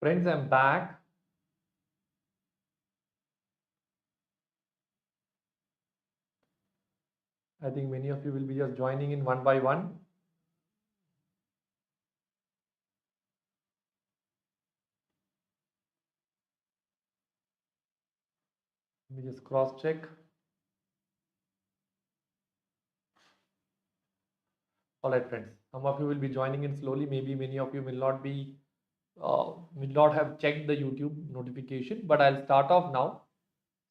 Friends, I'm back. I think many of you will be just joining in one by one. Let me just cross check. All right, friends. Some of you will be joining in slowly. Maybe many of you will not have checked the YouTube notification, but I'll start off now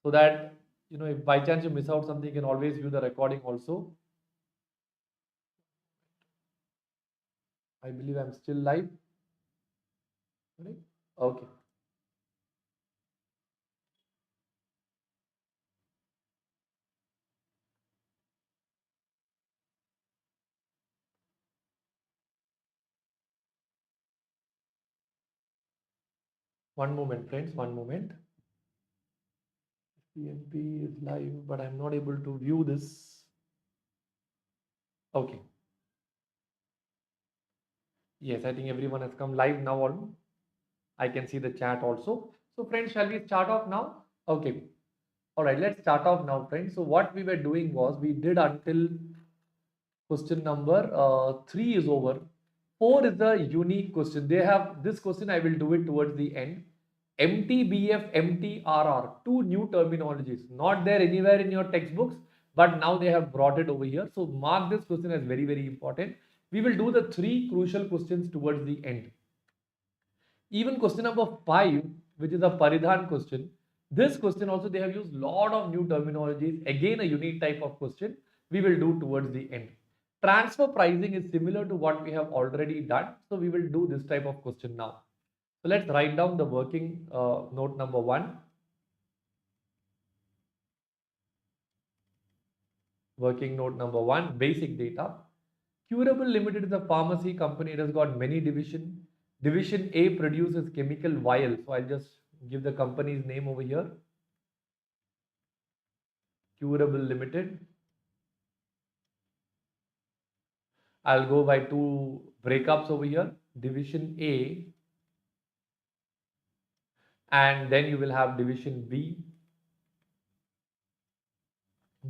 so that if by chance you miss out something, you can always view the recording also. I believe I'm still live. Right? Okay. One moment, friends. One moment. Scmpe is live, but I'm not able to view this. Okay. Yes, I think everyone has come live now. I can see the chat also. So friends, shall we start off now? Okay. All right, let's start off now, friends. So what we were doing was we did until question number 3 is over. 4 is the unique question. They have this question. I will do it towards the end. Mtbf, Mtrr, two new terminologies, not there anywhere in your textbooks, but now they have brought it over here. So mark this question as very, very important. We will do the 3 crucial questions towards the end. Even question number 5, which is a Paridhan question, this question also they have used lot of new terminologies. Again, a unique type of question we will do towards the end. Transfer pricing is similar to what we have already done. So we will do this type of question now. So let's write down the working note number 1. Working note number 1, basic data. Curable Limited is a pharmacy company. It has got many divisions. Division A produces chemical vials. So I'll just give the company's name over here. Curable Limited. I'll go by 2 breakups over here. Division A, and then you will have Division B.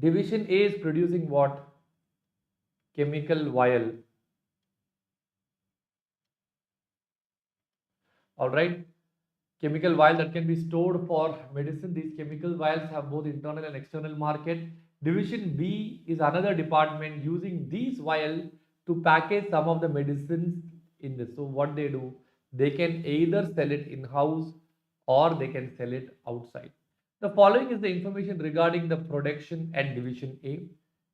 Division A is producing what? Chemical vial. All right. Chemical vial that can be stored for medicine. These chemical vials have both internal and external market. Division B is another department using these vials to package some of the medicines in this. So what they do, they can either sell it in-house or they can sell it outside. The following is the information regarding the production at Division A.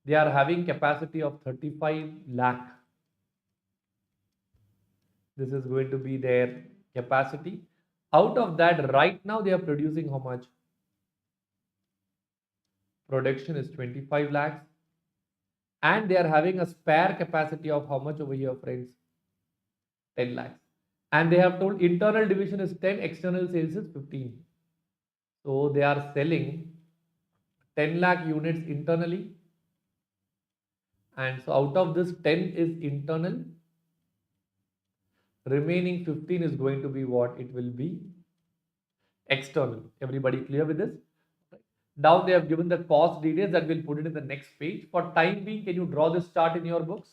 They are having capacity of 35 lakh. This is going to be their capacity. Out of that, right now they are producing how much? Production is 25 lakhs. And they are having a spare capacity of how much over here, friends? 10 lakhs. And they have told internal division is 10, external sales is 15. So they are selling 10 lakh units internally. And so out of this, 10 is internal. Remaining 15 is going to be what? It will be external. Everybody clear with this? Now they have given the cost details that we'll put it in the next page. For time being, can you draw this chart in your books?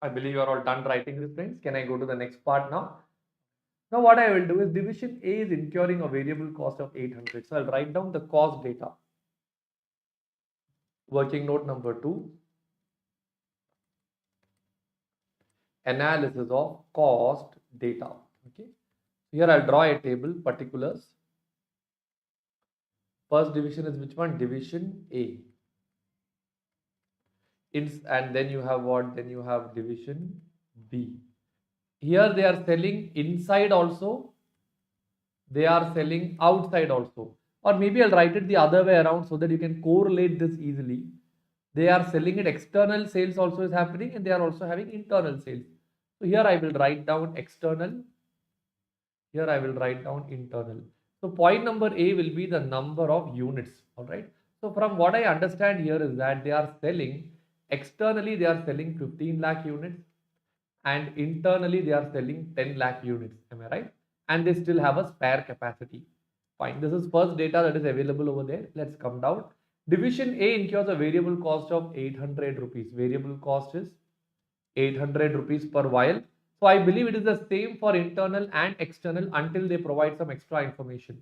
I believe you are all done writing this, friends. Can I go to the next part now? Now what I will do is division A is incurring a variable cost of 800. So I'll write down the cost data. Working note number 2. Analysis of cost data. Okay. Here I'll draw a table, particulars. First division is which one? Division A. And then you have what? Then you have division B. Here they are selling inside also. They are selling outside also. Or maybe I'll write it the other way around so that you can correlate this easily. They are selling it, external sales also is happening, and they are also having internal sales. So here I will write down external. Here I will write down internal. So point number A will be the number of units. All right. So from what I understand here is that they are selling externally, they are selling 15 lakh units, and internally they are selling 10 lakh units. Am I right? And they still have a spare capacity. Fine. This is first data that is available over there. Let's come down. Division A incurs a variable cost of 800 rupees. Variable cost is 800 rupees per vial. So I believe it is the same for internal and external until they provide some extra information.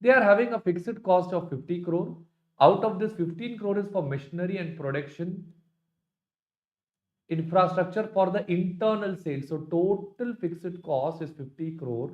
They are having a fixed cost of 50 crore. Out of this, 15 crore is for machinery and production infrastructure for the internal sales. So total fixed cost is 50 crore,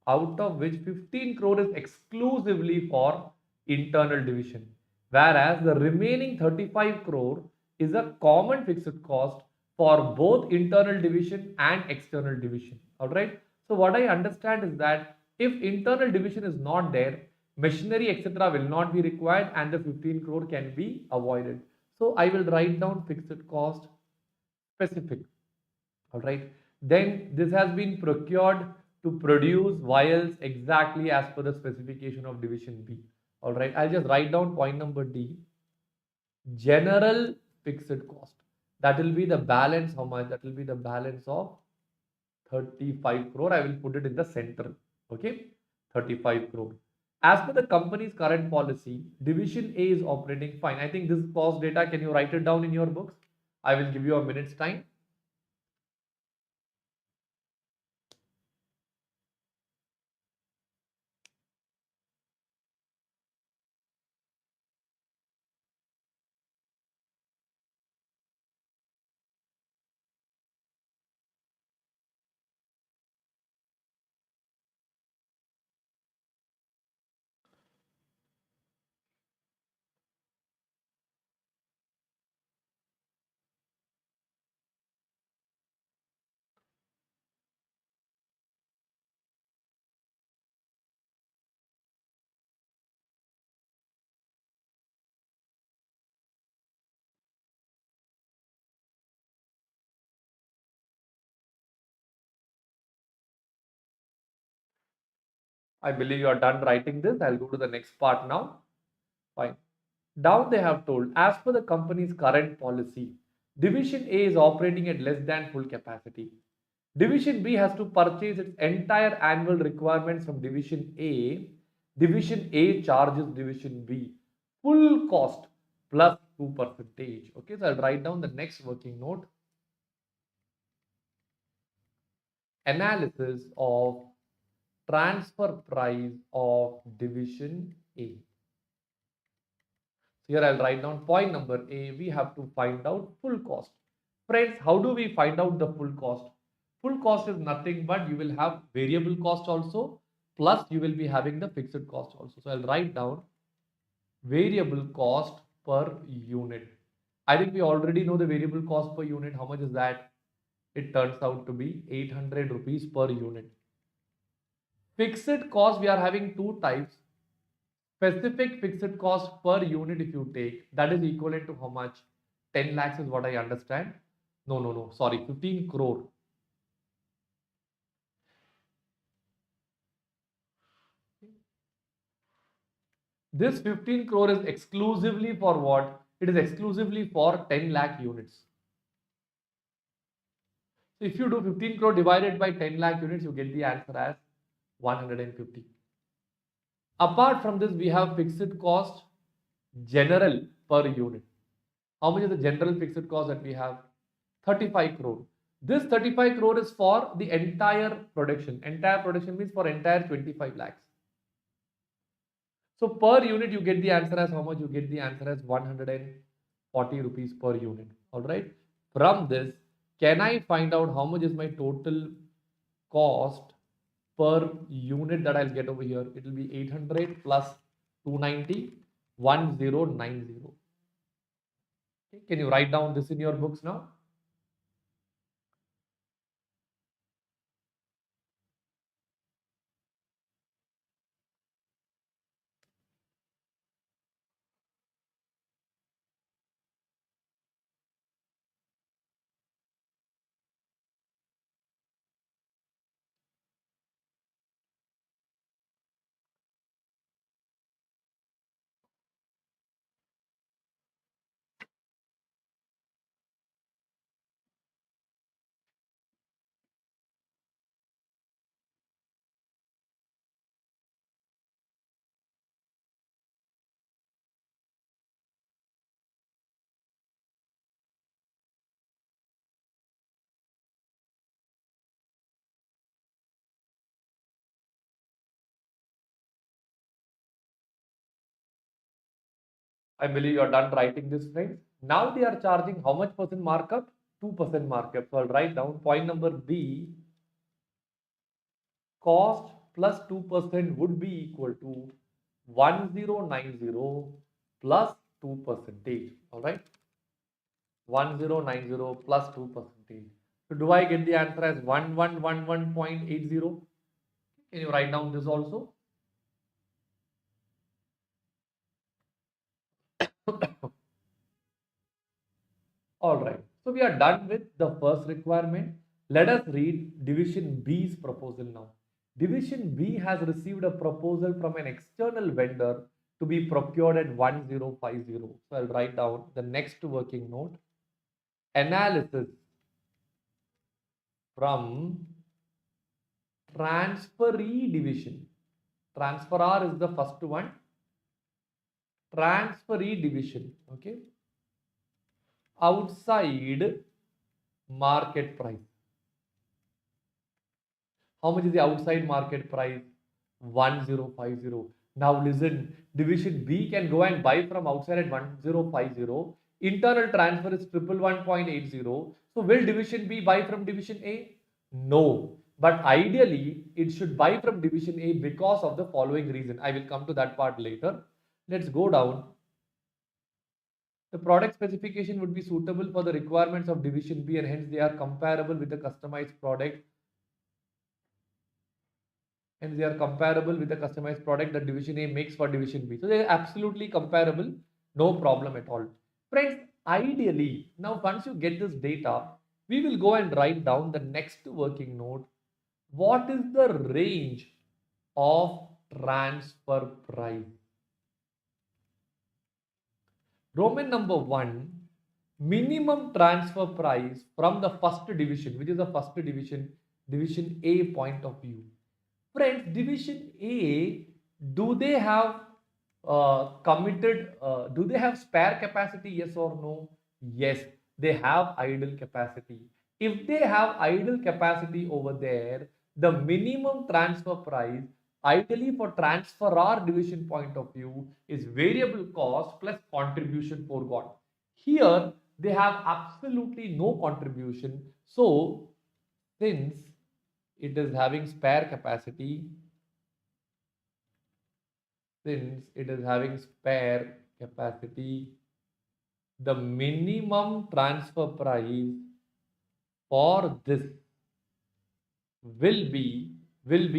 out of which 15 crore is exclusively for internal division, whereas the remaining 35 crore is a common fixed cost for both internal division and external division. All right. So what I understand is that if internal division is not there, machinery etc. will not be required and the 15 crore can be avoided. So I will write down fixed cost specific. All right. Then this has been procured to produce vials exactly as per the specification of division B. All right. I'll just write down point number D. General fixed cost. That will be the balance. How much? That will be the balance of 35 crore. I will put it in the center. Okay. 35 crore. As per the company's current policy, division A is operating fine. I think this cost data, can you write it down in your books? I will give you a minute's time. I believe you are done writing this. I'll go to the next part now. Fine. Down they have told, as per the company's current policy, Division A is operating at less than full capacity. Division B has to purchase its entire annual requirements from Division A. Division A charges Division B full cost plus 2%. Okay, so I'll write down the next working note. Analysis of transfer price of Division A. Here I'll write down point number A. We have to find out full cost. Friends, how do we find out the full cost? Full cost is nothing but you will have variable cost also, plus you will be having the fixed cost also. So I'll write down variable cost per unit. I think we already know the variable cost per unit. How much is that? It turns out to be 800 rupees per unit. Fixed cost, we are having two types. Specific fixed cost per unit, if you take, that is equivalent to how much? 10 lakhs is what I understand. No, sorry, 15 crore. This 15 crore is exclusively for what? It is exclusively for 10 lakh units. So if you do 15 crore divided by 10 lakh units, you get the answer as 150. Apart from this, we have fixed cost general per unit. How much is the general fixed cost that we have? 35 crore. This 35 crore is for the entire production. Entire production means for entire 25 lakhs. So per unit, you get the answer as how much? You get the answer as 140 rupees per unit. All right. From this, can I find out how much is my total cost per unit that I'll get over here? It will be 800 plus 290, 1090. Okay. Can you write down this in your books now? I believe you are done writing this, friends. Now they are charging how much percent markup? 2% markup. So I'll write down point number B. Cost plus 2% would be equal to 1090 plus 2 percentage. All right. 1090 plus 2 percentage. So do I get the answer as 1111.80? Can you write down this also? All right. So we are done with the first requirement. Let us read Division B's proposal now. Division B has received a proposal from an external vendor to be procured at 1050. So I'll write down the next working note. Analysis from transferee division. Transferor is the first one. Transferee division. Okay. Outside market price. How much is the outside market price? 1050. Now listen, division B can go and buy from outside at 1050. Internal transfer is 111.80. So will division B buy from division A? No. But ideally, it should buy from division A because of the following reason. I will come to that part later. Let's go down. The product specification would be suitable for the requirements of division B and hence they are comparable with the customized product. And they are comparable with the customized product that division A makes for division B. So they are absolutely comparable, no problem at all. Friends, ideally, now once you get this data, we will go and write down the next working note. What is the range of transfer price? Roman number 1, minimum transfer price from the first division, which is the first division, division A point of view. Friends, division A, do they have do they have spare capacity? Yes or no? Yes, they have idle capacity. If they have idle capacity over there, the minimum transfer price, ideally for transferor division point of view, is variable cost plus contribution foregone. Here, they have absolutely no contribution. So, since it is having spare capacity, the minimum transfer price for this will be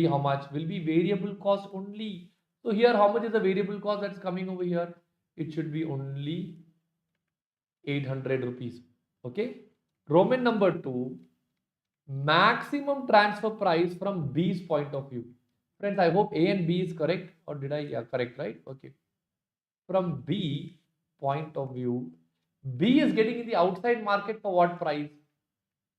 how much? Will be variable cost only. So here, how much is the variable cost that's coming over here? It should be only 800 rupees. Okay. Roman number 2, maximum transfer price from B's point of view. Friends, I hope A and B is correct, or did I? Yeah, correct, right? Okay. From B point of view, B is getting in the outside market for what price?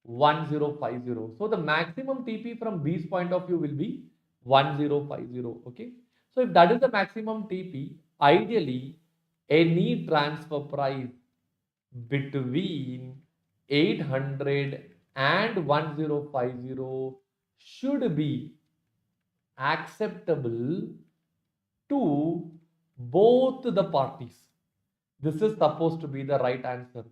1050. So the maximum TP from B's point of view will be 1050. Okay. So if that is the maximum TP, ideally any transfer price between 800 and 1050 should be acceptable to both the parties. This is supposed to be the right answer.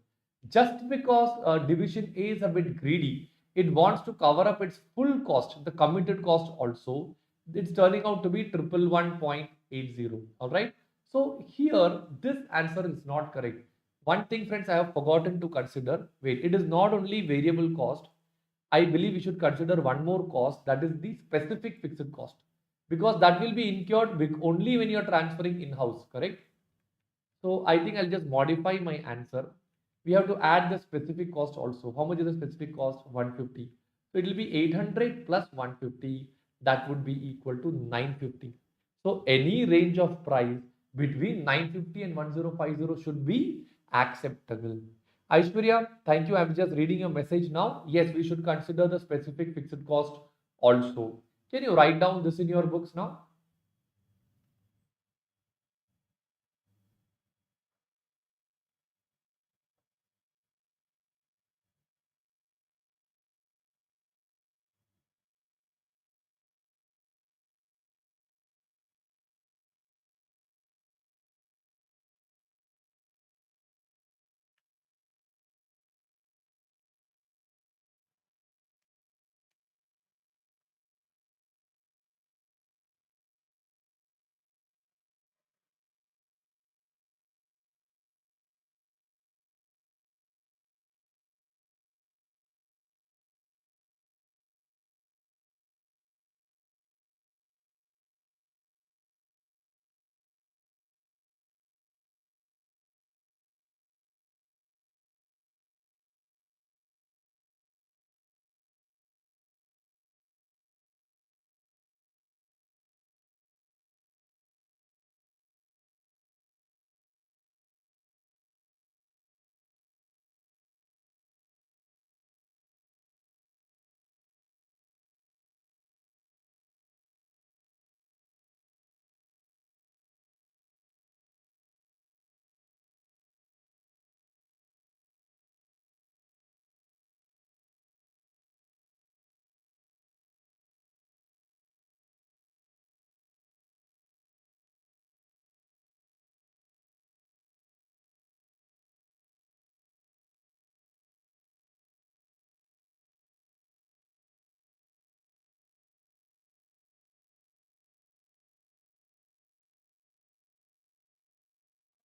Just because division A is a bit greedy, it wants to cover up its full cost, the committed cost also. It's turning out to be 111.80. All right. So here, this answer is not correct. One thing, friends, I have forgotten to consider. Wait, it is not only variable cost. I believe we should consider one more cost, that is the specific fixed cost, because that will be incurred only when you are transferring in-house, correct? So I think I'll just modify my answer. We have to add the specific cost also. How much is the specific cost? 150. So it will be 800 plus 150. That would be equal to 950. So any range of price between 950 and 1050 should be acceptable. Aishwarya, thank you. I'm just reading your message now. Yes, we should consider the specific fixed cost also. Can you write down this in your books now?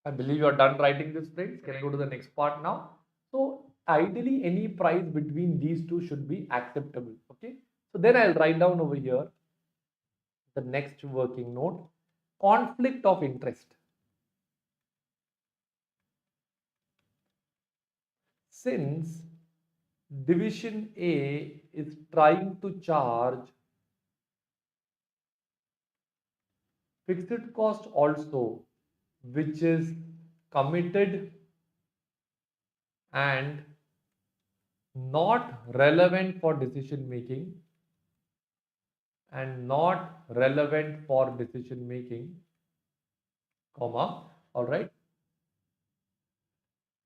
I believe you are done writing this, friends. Can I go to the next part now? So ideally, any price between these two should be acceptable. Okay. So then I'll write down over here the next working note: conflict of interest. Since division A is trying to charge fixed cost also, which is committed and not relevant for decision making, and not relevant for decision making, comma, all right.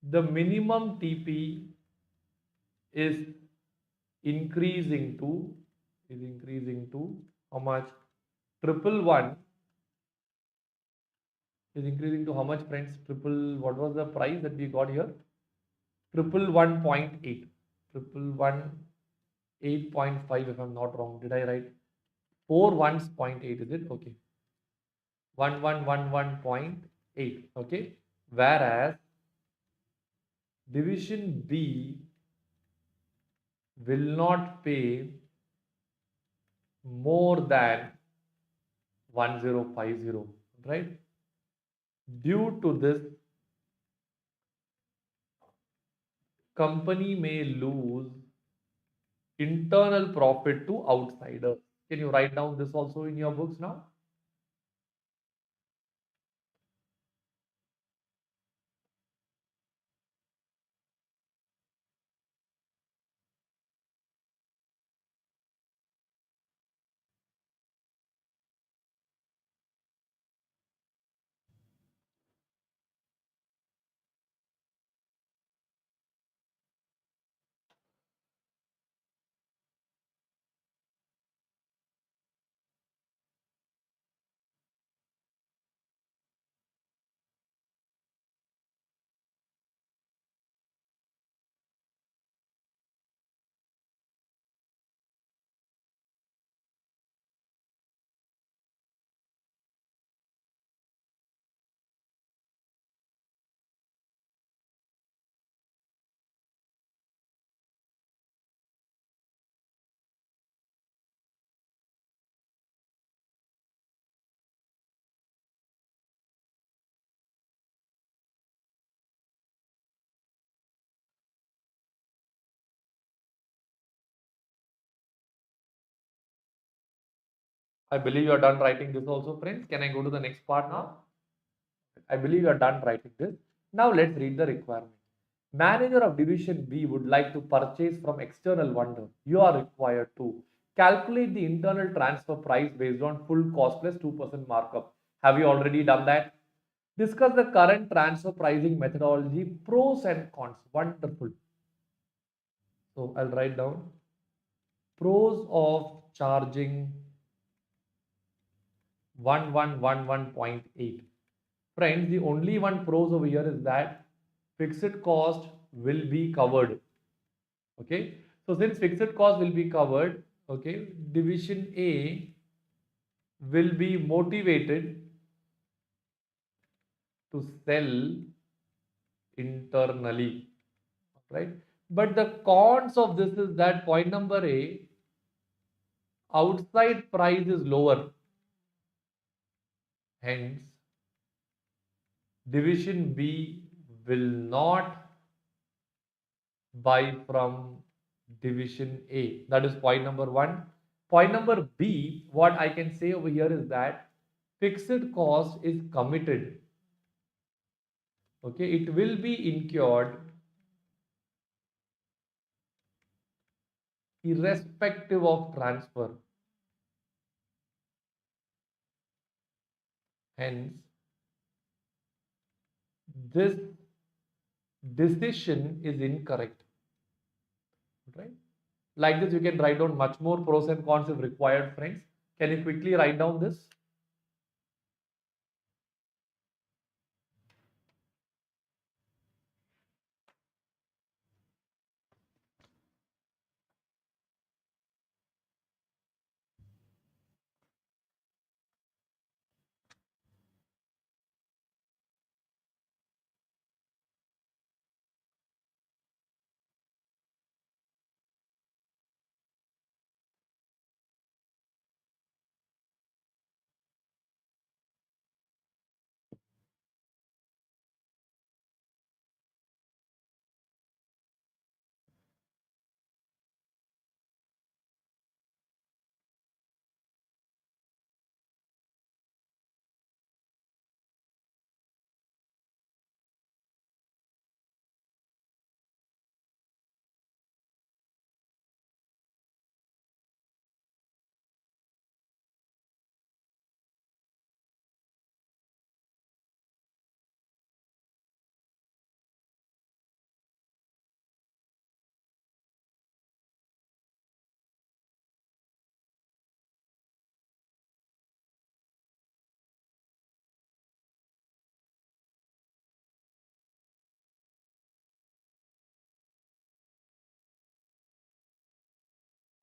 The minimum TP is increasing to, how much? Triple one is increasing to how much, friends? What was the price that we got here? 111.8. 111.8.5 if I'm not wrong. Did I write? 41.8 is it? Okay. 1111.8. Okay. Whereas division B will not pay more than 1050, right? Due to this, company may lose internal profit to outsiders. Can you write down this also in your books now? I believe you are done writing this also, friends. Can I go to the next part now? I believe you are done writing this. Now let's read the requirement. Manager of division B would like to purchase from external vendor. You are required to calculate the internal transfer price based on full cost plus 2% markup. Have you already done that? Discuss the current transfer pricing methodology, pros and cons. Wonderful. So I'll write down pros of charging 1111.8. Friends, the only one pros over here is that fixed cost will be covered. Okay. So since fixed cost will be covered, okay, division A will be motivated to sell internally, right? But the cons of this is that point number A, outside price is lower. Hence, division B will not buy from division A. That is point number one. Point number B, what I can say over here is that fixed cost is committed. Okay, it will be incurred irrespective of transfer. Hence, this decision is incorrect. Right? Like this, you can write down much more pros and cons if required, friends. Can you quickly write down this?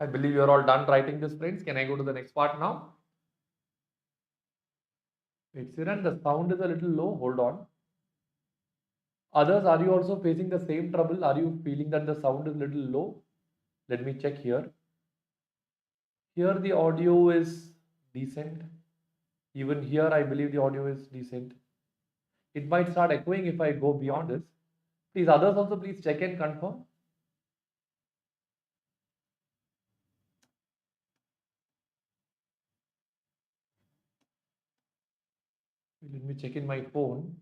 I believe you're all done writing this, friends. Can I go to the next part now? Wait, Siran, the sound is a little low. Hold on. Others, are you also facing the same trouble? Are you feeling that the sound is a little low? Let me check here. Here the audio is decent. Even here, I believe the audio is decent. It might start echoing if I go beyond this. Please, others also please check and confirm. Let me check in my phone.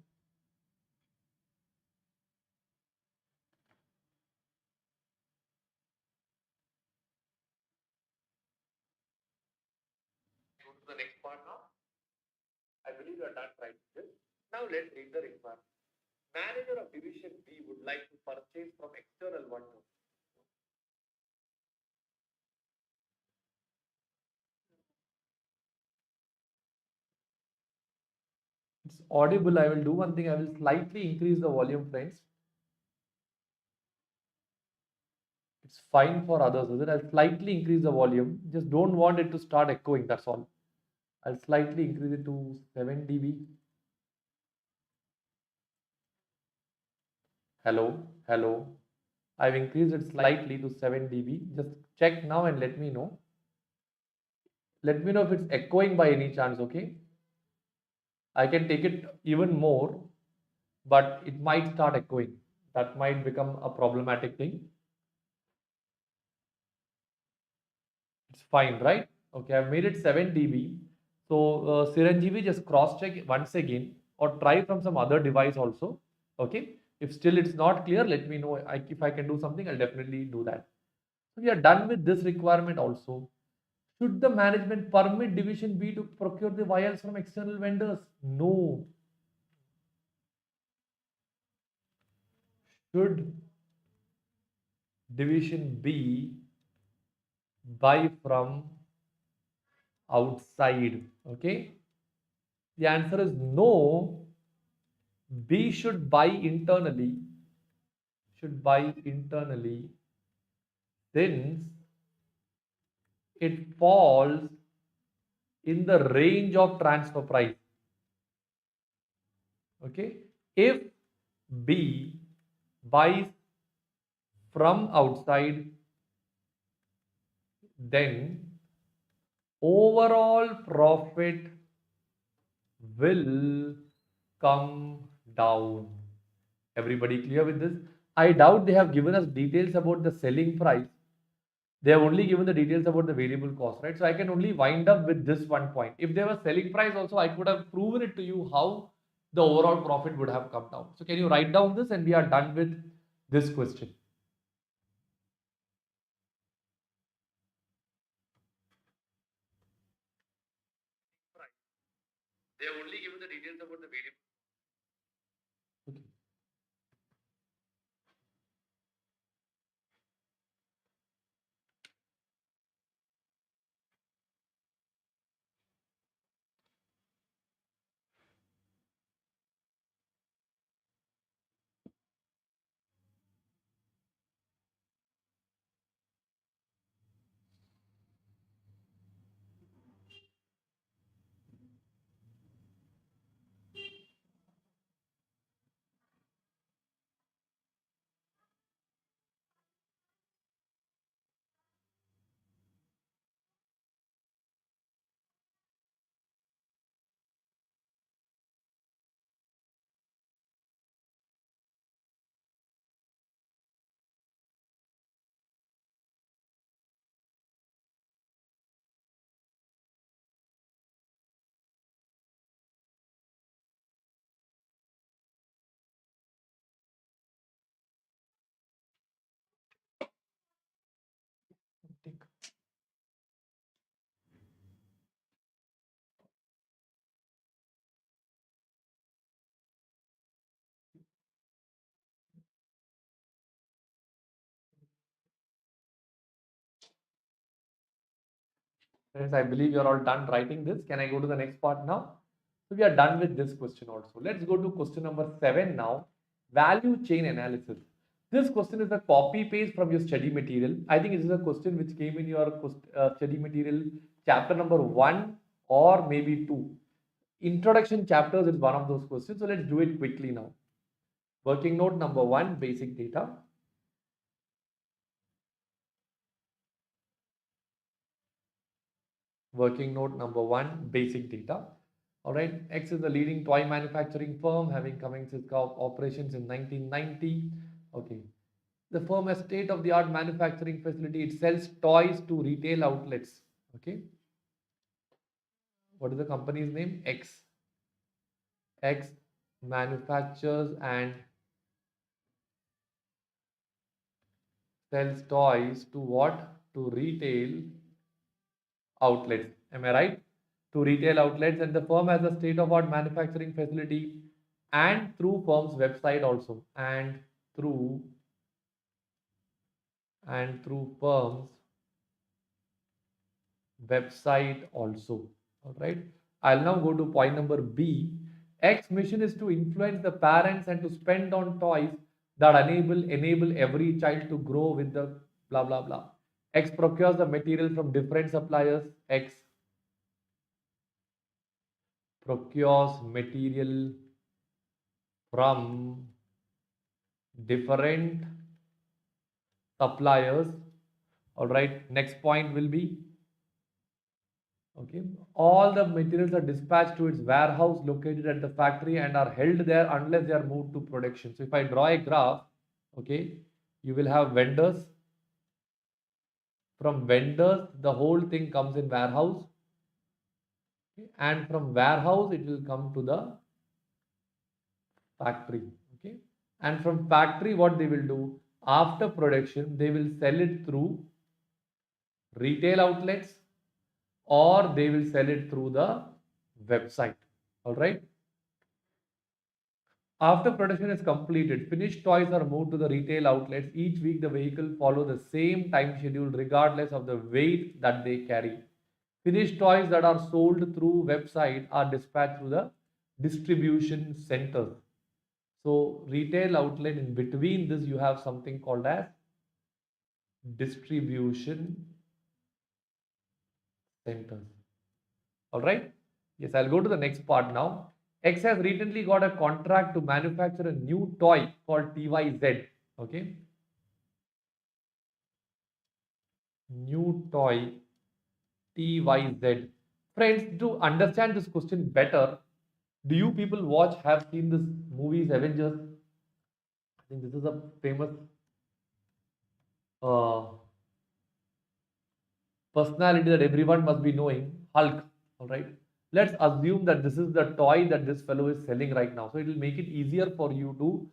Go to the next part now. I believe you are done right this. Now let's read the requirement. Manager of division B would like to purchase from external vendor. It's audible. I will do one thing. I will slightly increase the volume, friends. It's fine for others, is it? I'll slightly increase the volume. Just don't want it to start echoing. That's all. I'll slightly increase it to 7 dB. Hello, hello. I've increased it slightly to 7 dB. Just check now and let me know. Let me know if it's echoing by any chance, okay? I can take it even more, but it might start echoing. That might become a problematic thing. It's fine, right? Okay, I've made it 7 dB. So Chiranjeevi, just cross check once again or try from some other device also. Okay, if still it's not clear, let me know. If I can do something, I'll definitely do that. So we are done with this requirement also. Should the management permit division B to procure the vials from external vendors? No. Should division B buy from outside? Okay. The answer is no. B should buy internally. Should buy internally since it falls in the range of transfer price. Okay. If B buys from outside, then overall profit will come down. Everybody clear with this? I doubt they have given us details about the selling price. They have only given the details about the variable cost, right? So I can only wind up with this one point. If there was selling price also, I could have proven it to you how the overall profit would have come down. So can you write down this and we are done with this question. They have only given the details about the variable. Okay. Take. Friends, I believe you're all done writing this. Can I go to the next part now? So we are done with this question also. Let's go to question number 7 now. Value chain analysis. This question is a copy paste from your study material. I think it is a question which came in your study material chapter number 1 or maybe 2. Introduction chapters is one of those questions. So let's do it quickly now. Working note number 1, basic data. Working note number 1, basic data. All right, X is the leading toy manufacturing firm having commenced its operations in 1990. Okay, the firm has state-of-the-art manufacturing facility. It sells toys to retail outlets. Okay, what is the company's name? X. X manufactures and sells toys to what? To retail outlets. Am I right? To retail outlets, and the firm has a state-of-art manufacturing facility and through firm's website also through and through firm's website also. All right. I'll now go to point number B. X mission is to influence the parents and to spend on toys that enable every child to grow with the blah blah blah. X procures the material from different suppliers. X procures material from different suppliers. All right. Next point will be, okay, all the materials are dispatched to its warehouse located at the factory and are held there unless they are moved to production. So if I draw a graph, okay, you will have vendors, From vendors, the whole thing comes in warehouse. Okay? And from warehouse, it will come to the factory. Okay. And from factory, what they will do after production, they will sell it through retail outlets or they will sell it through the website. All right. After production is completed, finished toys are moved to the retail outlets. Each week, the vehicle follow the same time schedule regardless of the weight that they carry. Finished toys that are sold through website are dispatched through the distribution centers. So retail outlet, in between this you have something called as distribution centers. All right. Yes, I'll go to the next part now. X has recently got a contract to manufacture a new toy called TYZ. Okay. New toy TYZ. Friends, to understand this question better, do you people have seen this movies Avengers? I think this is a famous uh, personality that everyone must be knowing, Hulk. All right. Let's assume that this is the toy that this fellow is selling right now. So it will make it easier for you to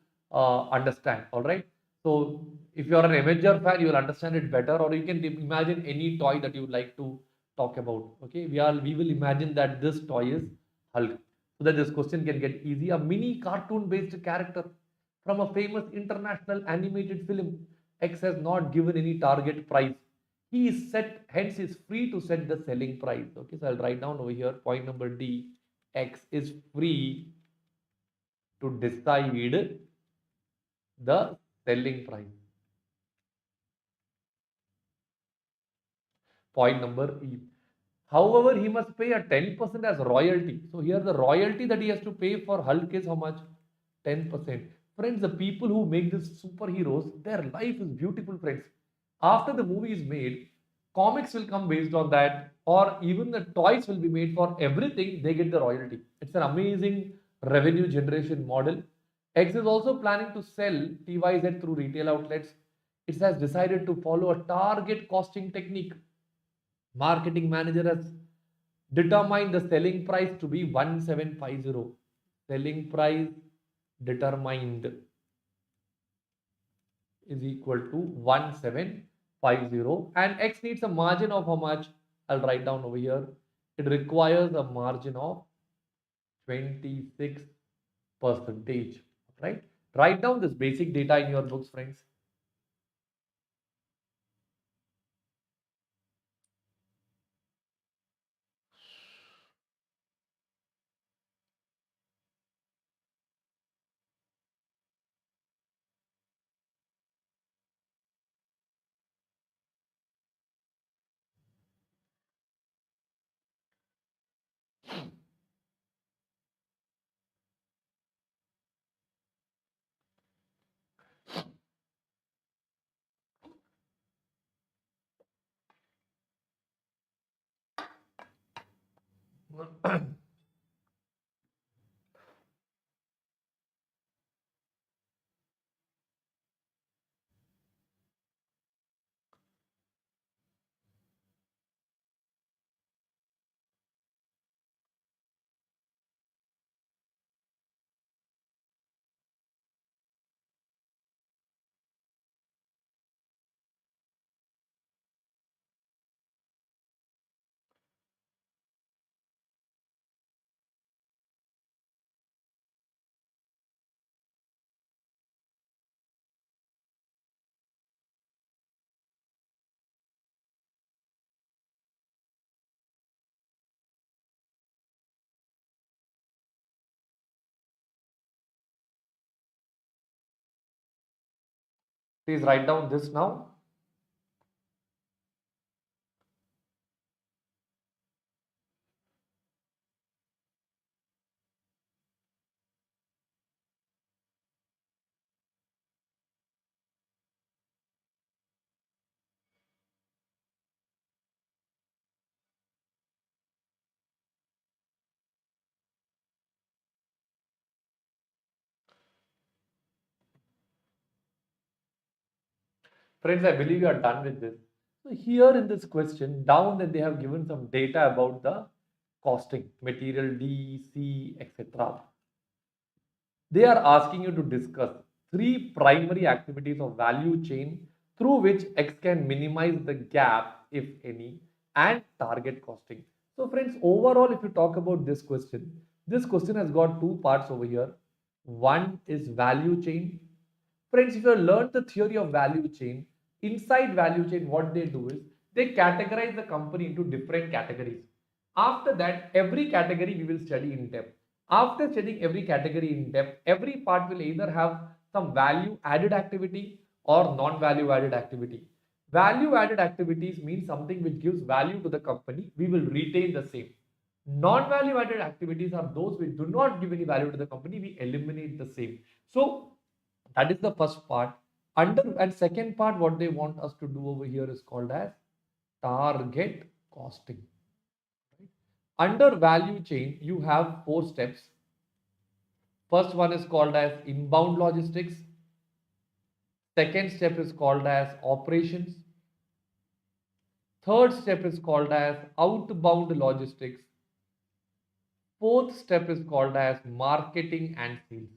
understand. All right. So if you are an Avenger fan, you will understand it better, or you can imagine any toy that you would like to talk about. Okay. We will imagine that this toy is Hulk. So that this question can get easy. A mini cartoon based character from a famous international animated film. X has not given any target price. He is set, hence is free to set the selling price. Okay, so I'll write down over here point number D. X is free to decide the selling price. Point number E. However, he must pay a 10% as royalty. So here the royalty that he has to pay for Hulk is how much? 10%. Friends, the people who make these superheroes, their life is beautiful, friends. After the movie is made, comics will come based on that, or even the toys will be made. For everything, they get the royalty. It's an amazing revenue generation model. X is also planning to sell TYZ through retail outlets. It has decided to follow a target costing technique. Marketing manager has determined the selling price to be 1750. Selling price determined is equal to 1750, and X needs a margin of how much? I'll write down over here. It requires a margin of 26%. Right? Write down this basic data in your books, friends. Please write down this now. Friends, I believe you are done with this. So here in this question, down that they have given some data about the costing, material D, C, etc. They are asking you to discuss three primary activities of value chain through which X can minimize the gap, if any, and target costing. So friends, overall, if you talk about this question has got two parts over here. One is value chain. Friends, if you learn the theory of value chain, inside value chain, what they do is they categorize the company into different categories. After that, every category we will study in depth. After studying every category in depth, every part will either have some value added activity or non-value added activity. Value added activities means something which gives value to the company. We will retain the same. Non-value added activities are those which do not give any value to the company. We eliminate the same. So that is the first part. And second part, what they want us to do over here is called as target costing. Under value chain, you have four steps. First one is called as inbound logistics. Second step is called as operations. Third step is called as outbound logistics. Fourth step is called as marketing and sales.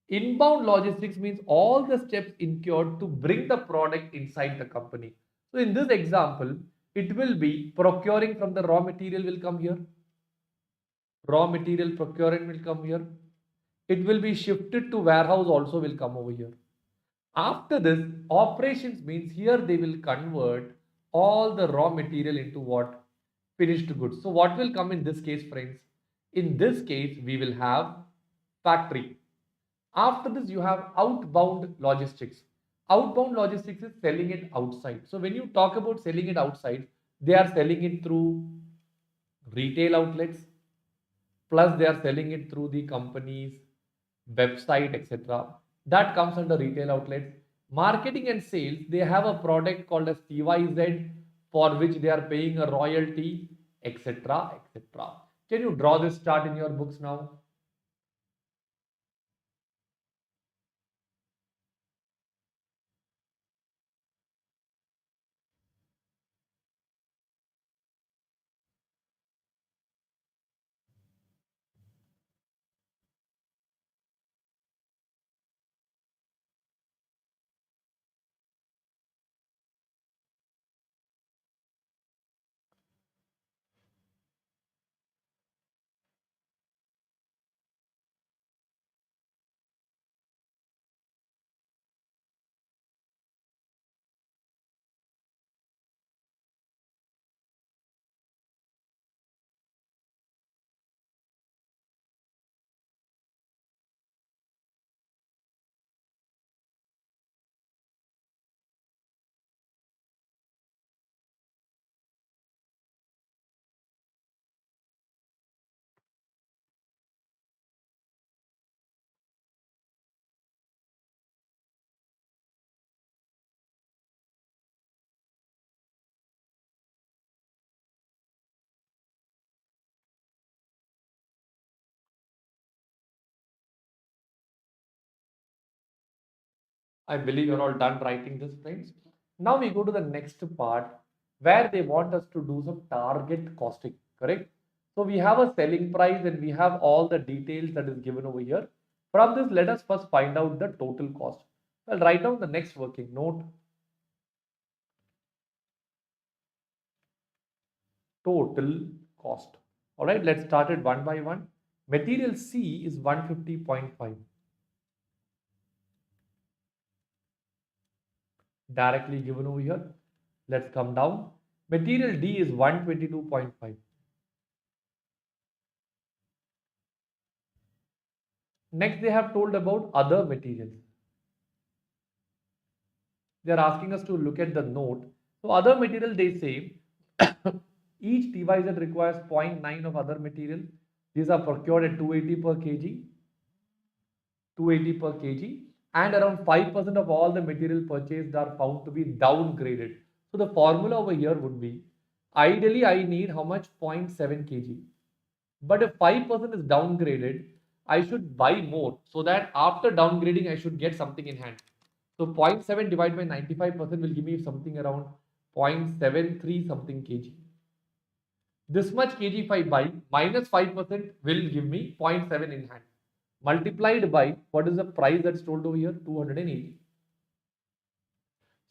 Inbound logistics means all the steps incurred to bring the product inside the company. So in this example, it will be procuring from the raw material will come here. Raw material procuring will come here. It will be shifted to warehouse also will come over here. After this, operations means here they will convert all the raw material into what? Finished goods. So what will come in this case, friends? In this case, we will have factory. After this, you have outbound logistics. Outbound logistics is selling it outside. So when you talk about selling it outside, they are selling it through retail outlets, plus they are selling it through the company's website, etc. That comes under retail outlets. Marketing and sales, they have a product called as TYZ for which they are paying a royalty, etc. etc. Can you draw this chart in your books now? I believe you're all done writing this, friends. Now we go to the next part where they want us to do some target costing, correct? So we have a selling price and we have all the details that is given over here. From this, let us first find out the total cost. I'll write down the next working note. Total cost. All right, let's start it one by one. Material C is 150.5. Directly given over here. Let's come down. Material D is 122.5. Next, they have told about other materials. They are asking us to look at the note. So other material, they say each TYZ requires 0.9 of other material. These are procured at 280 per kg, 280 per kg, and around 5% of all the material purchased are found to be downgraded. So the formula over here would be, ideally I need how much? 0.7 kg. But if 5% is downgraded, I should buy more so that after downgrading, I should get something in hand. So 0.7 divided by 95% will give me something around 0.73 something kg. This much kg if I buy, minus 5% will give me 0.7 in hand. Multiplied by, what is the price that's told over here? 280.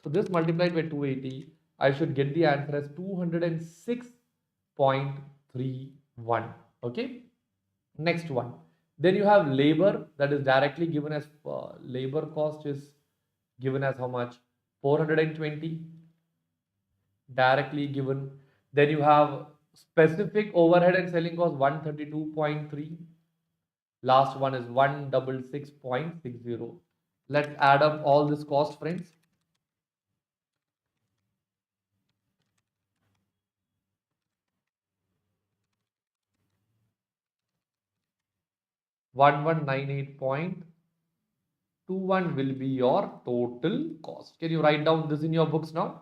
So this multiplied by 280, I should get the answer as 206.31. Okay. Next one. Then you have labor, that is directly given as labor cost is given as how much? 420, directly given. Then you have specific overhead and selling cost 132.3. Last one is 166.60. Let's add up all this cost, friends. 1198.21 will be your total cost. Can you write down this in your books now?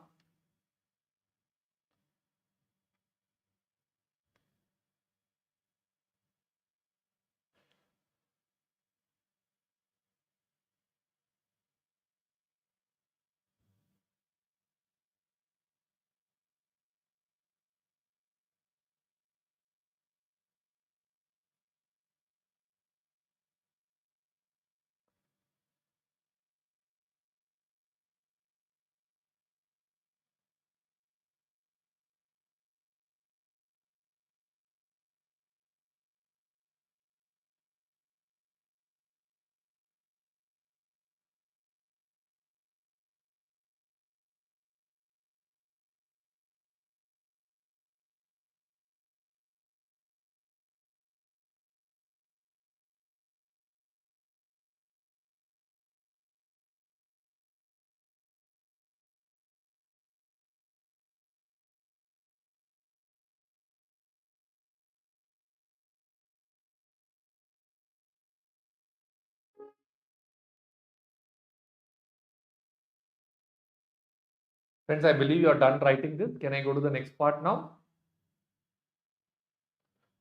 Friends, I believe you are done writing this. Can I go to the next part now?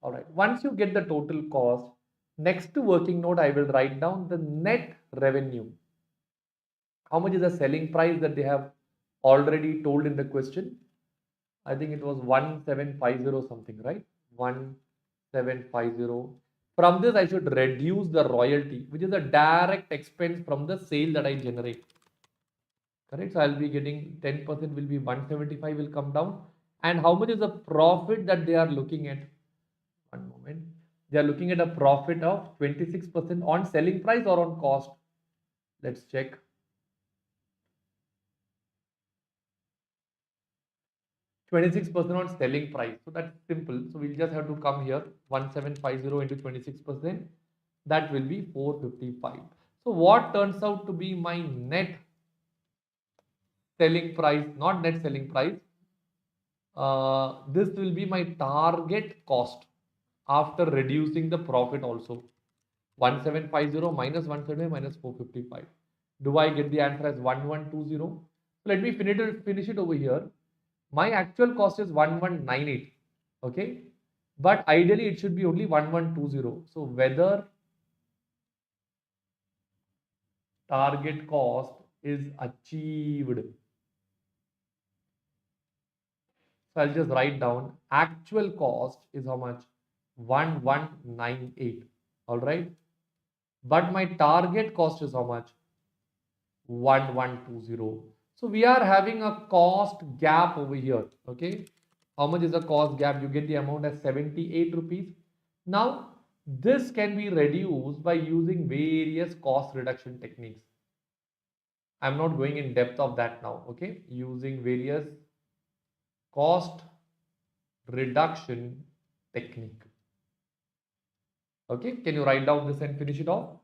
All right. Once you get the total cost, next to working note, I will write down the net revenue. How much is the selling price that they have already told in the question? I think it was 1750 something, right? 1750. From this, I should reduce the royalty, which is a direct expense from the sale that I generate. Correct? So I'll be getting 10% will be 175 will come down. And how much is the profit that they are looking at? One moment. They are looking at a profit of 26% on selling price or on cost. Let's check. 26% on selling price. So that's simple. So we'll just have to come here 1750 into 26%. That will be 455. So what turns out to be my net selling price, not net selling price. This will be my target cost after reducing the profit also. 1750 minus 130 minus 455. Do I get the answer as 1120? Let me finish it over here. My actual cost is 1198. Okay. But ideally it should be only 1120. So whether target cost is achieved. So I'll just write down actual cost is how much? 1198. All right. But my target cost is how much? 1120. So we are having a cost gap over here. Okay. How much is the cost gap? You get the amount as 78 rupees. Now, this can be reduced by using various cost reduction techniques. I'm not going in depth of that now. Okay. Using various cost reduction technique. Okay. Can you write down this and finish it off?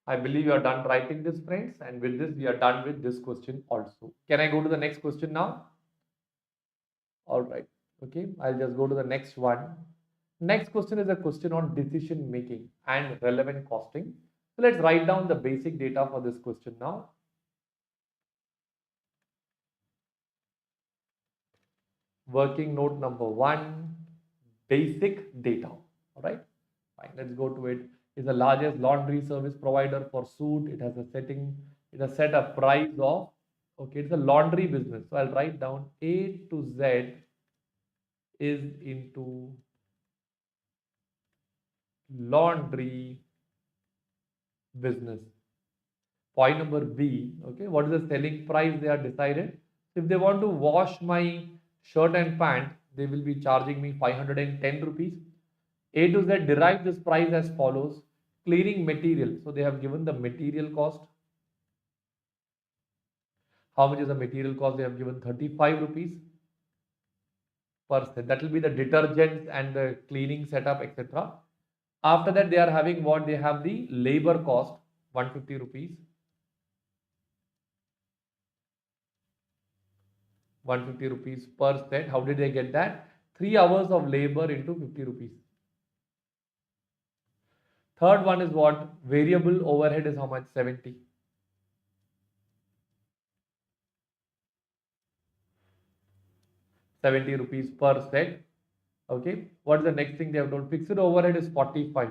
I believe you are done writing this, friends, and with this, we are done with this question also. Can I go to the next question now? All right. Okay, I'll just go to the next one. Next question is a question on decision making and relevant costing. So let's write down the basic data for this question now. Working note number one, basic data. All right, fine. Let's go to it. It's the largest laundry service provider for suit. It has a setting. It has set a price of. Okay, it's a laundry business. So I'll write down A to Z is into laundry business. Point number B, okay, what is the selling price they are decided? If they want to wash my shirt and pant, they will be charging me 510 rupees. A to Z derive this price as follows. Cleaning material. So they have given the material cost. How much is the material cost? They have given 35 rupees per set. That will be the detergents and the cleaning setup, etc. After that, they are having what? They have the labor cost, 150 rupees. 150 rupees per set. How did they get that? 3 hours of labor into 50 rupees. Third one is what? Variable overhead is how much? 70. 70 rupees per set. Okay. What is the next thing they have told? Fixed overhead is 45.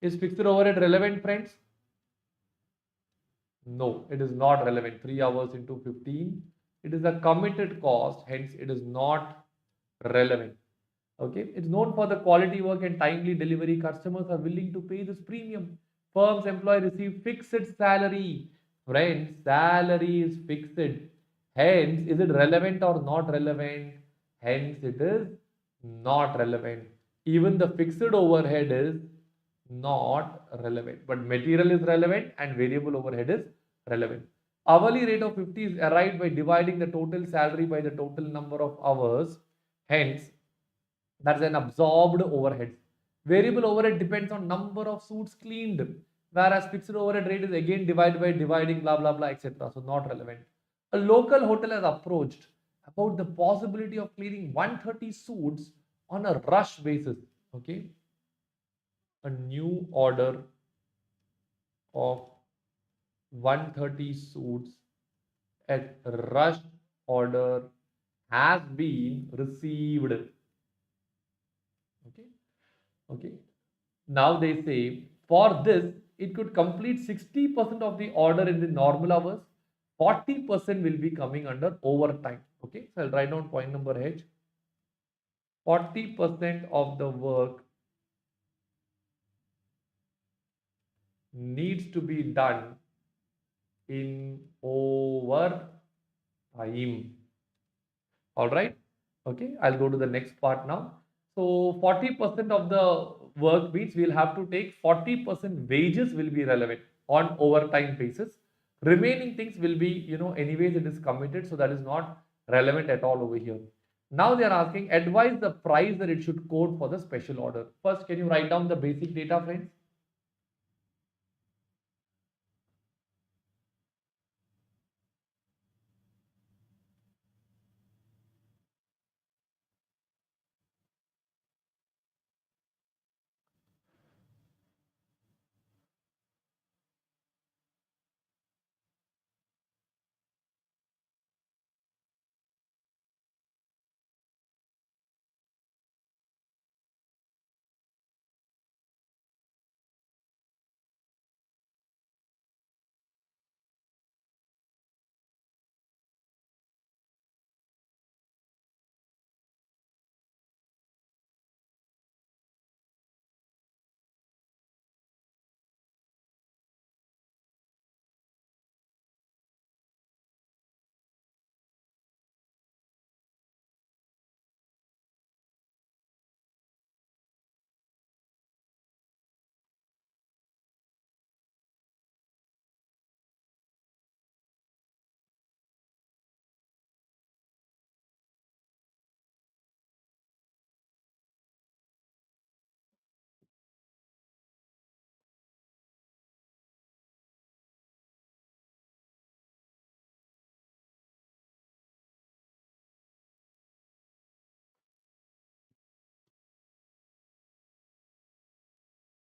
Is fixed overhead relevant, friends? No, it is not relevant. 3 hours into 15. It is a committed cost, hence it is not relevant. Okay, it's known for the quality work and timely delivery. Customers are willing to pay this premium. Firms employee receive fixed salary. Friends, salary is fixed. Hence, is it relevant or not relevant? Hence, it is not relevant. Even the fixed overhead is not relevant, but material is relevant and variable overhead is relevant. Hourly rate of 50 is arrived by dividing the total salary by the total number of hours. Hence, that's an absorbed overhead. Variable overhead depends on number of suits cleaned, whereas fixed overhead rate is again divided by dividing blah blah blah etc. So not relevant. A local hotel has approached about the possibility of cleaning 130 suits on a rush basis. Okay, a new order of 130 suits at rush order has been received. Okay, okay. Now they say for this, it could complete 60% of the order in the normal hours. 40% will be coming under overtime. Okay, so I'll write down point number H. 40% of the work needs to be done in overtime. All right. Okay, I'll go to the next part now. So 40% of the work means we'll have to take 40% wages will be relevant on overtime basis. Remaining things will be, anyways it is committed, so that is not relevant at all over here. Now they are asking, advise the price that it should quote for the special order. First, can you write down the basic data, friends?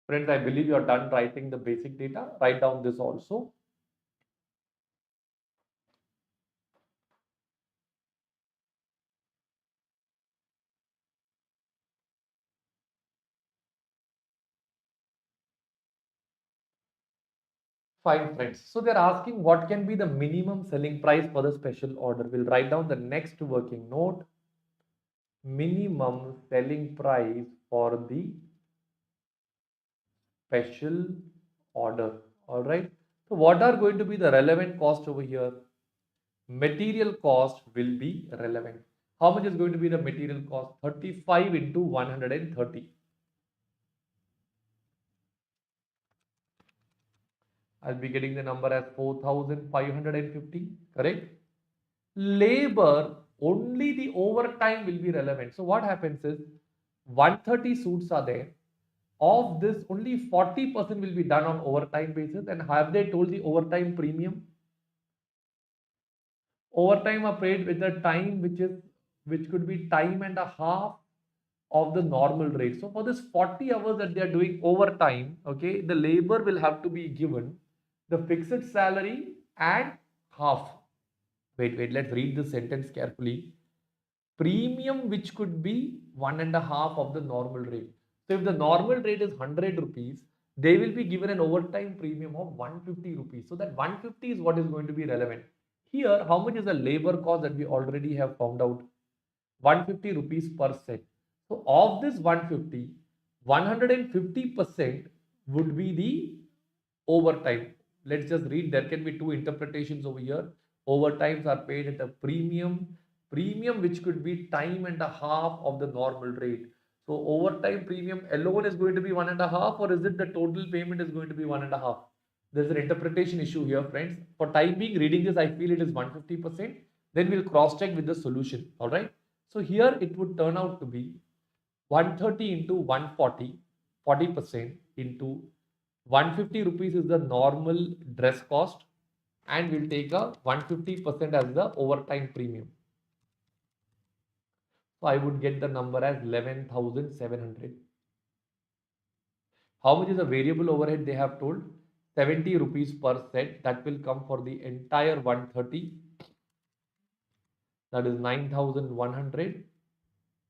Friends, I believe you are done writing the basic data. Write down this also. Fine, friends. So they're asking what can be the minimum selling price for the special order. We'll write down the next working note. Minimum selling price for the special order. All right. So what are going to be the relevant cost over here? Material cost will be relevant. How much is going to be the material cost? 35 into 130. I'll be getting the number as 4,550, correct? Labor, only the overtime will be relevant. So what happens is 130 suits are there. Of this, only 40% will be done on overtime basis. And have they told the overtime premium? Overtime are paid with the time which could be time and a half of the normal rate. So for this 40 hours that they are doing overtime, okay, the labor will have to be given the fixed salary and half. Wait, let's read this sentence carefully. Premium which could be one and a half of the normal rate. So if the normal rate is 100 rupees, they will be given an overtime premium of 150 rupees. So that 150 is what is going to be relevant. Here, how much is the labor cost that we already have found out? 150 rupees per set. So of this 150, 150% would be the overtime. Let's just read. There can be two interpretations over here. Overtimes are paid at a premium which could be time and a half of the normal rate. So overtime premium alone is going to be one and a half, or is it the total payment is going to be one and a half? There's an interpretation issue here, friends. For time being, reading this, I feel it is 150%. Then we'll cross check with the solution. All right. So here it would turn out to be 130 into 140, 40% into 150 rupees is the normal dress cost, and we'll take a 150% as the overtime premium. So I would get the number as 11,700. How much is the variable overhead they have told? 70 rupees per set. That will come for the entire 130. That is 9,100.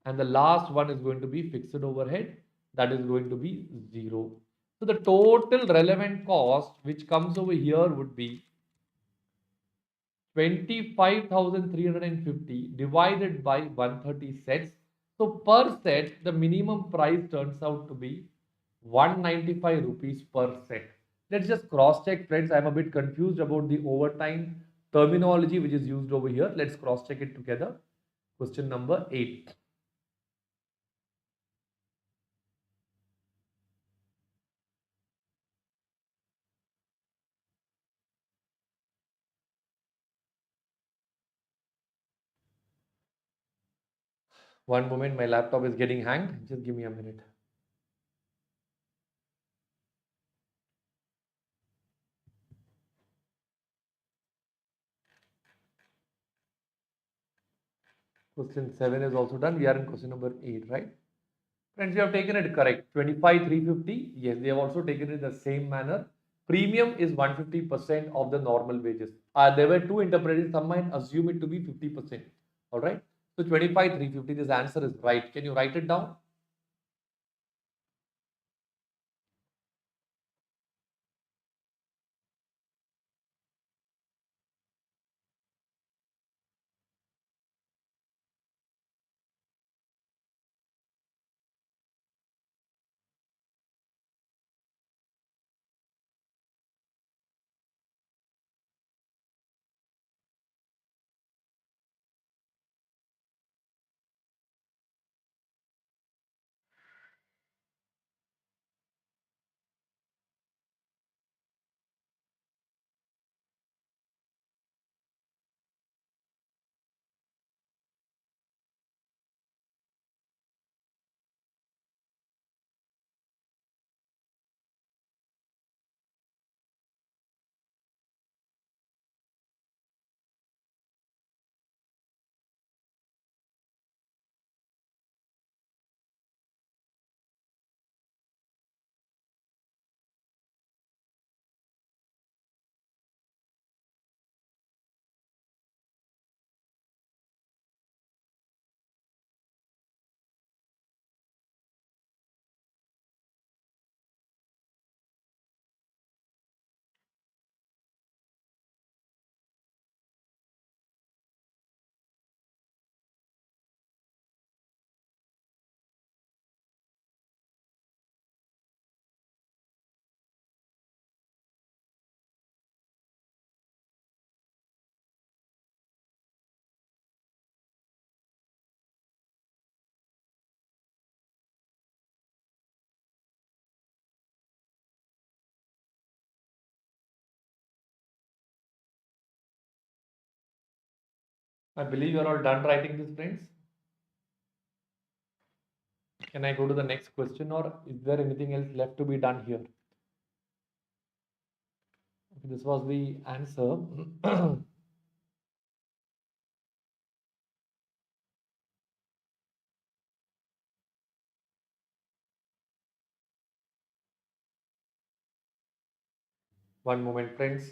And the last one is going to be fixed overhead. That is going to be 0. So the total relevant cost which comes over here would be 25,350 divided by 130 sets. So per set, the minimum price turns out to be 195 rupees per set. Let's just cross check, friends. I'm a bit confused about the overtime terminology which is used over here. Let's cross check it together. Question number 8. One moment, my laptop is getting hanged. Just give me a minute. Question 7 is also done. We are in question number 8, right? Friends, we have taken it correct. 25,350. Yes, they have also taken it in the same manner. Premium is 150% of the normal wages. There were two interpretations. Some might assume it to be 50%. All right. So 25,350. This answer is right. Can you write it down? I believe you're all done writing this, friends. Can I go to the next question, or is there anything else left to be done here? This was the answer. One moment, friends.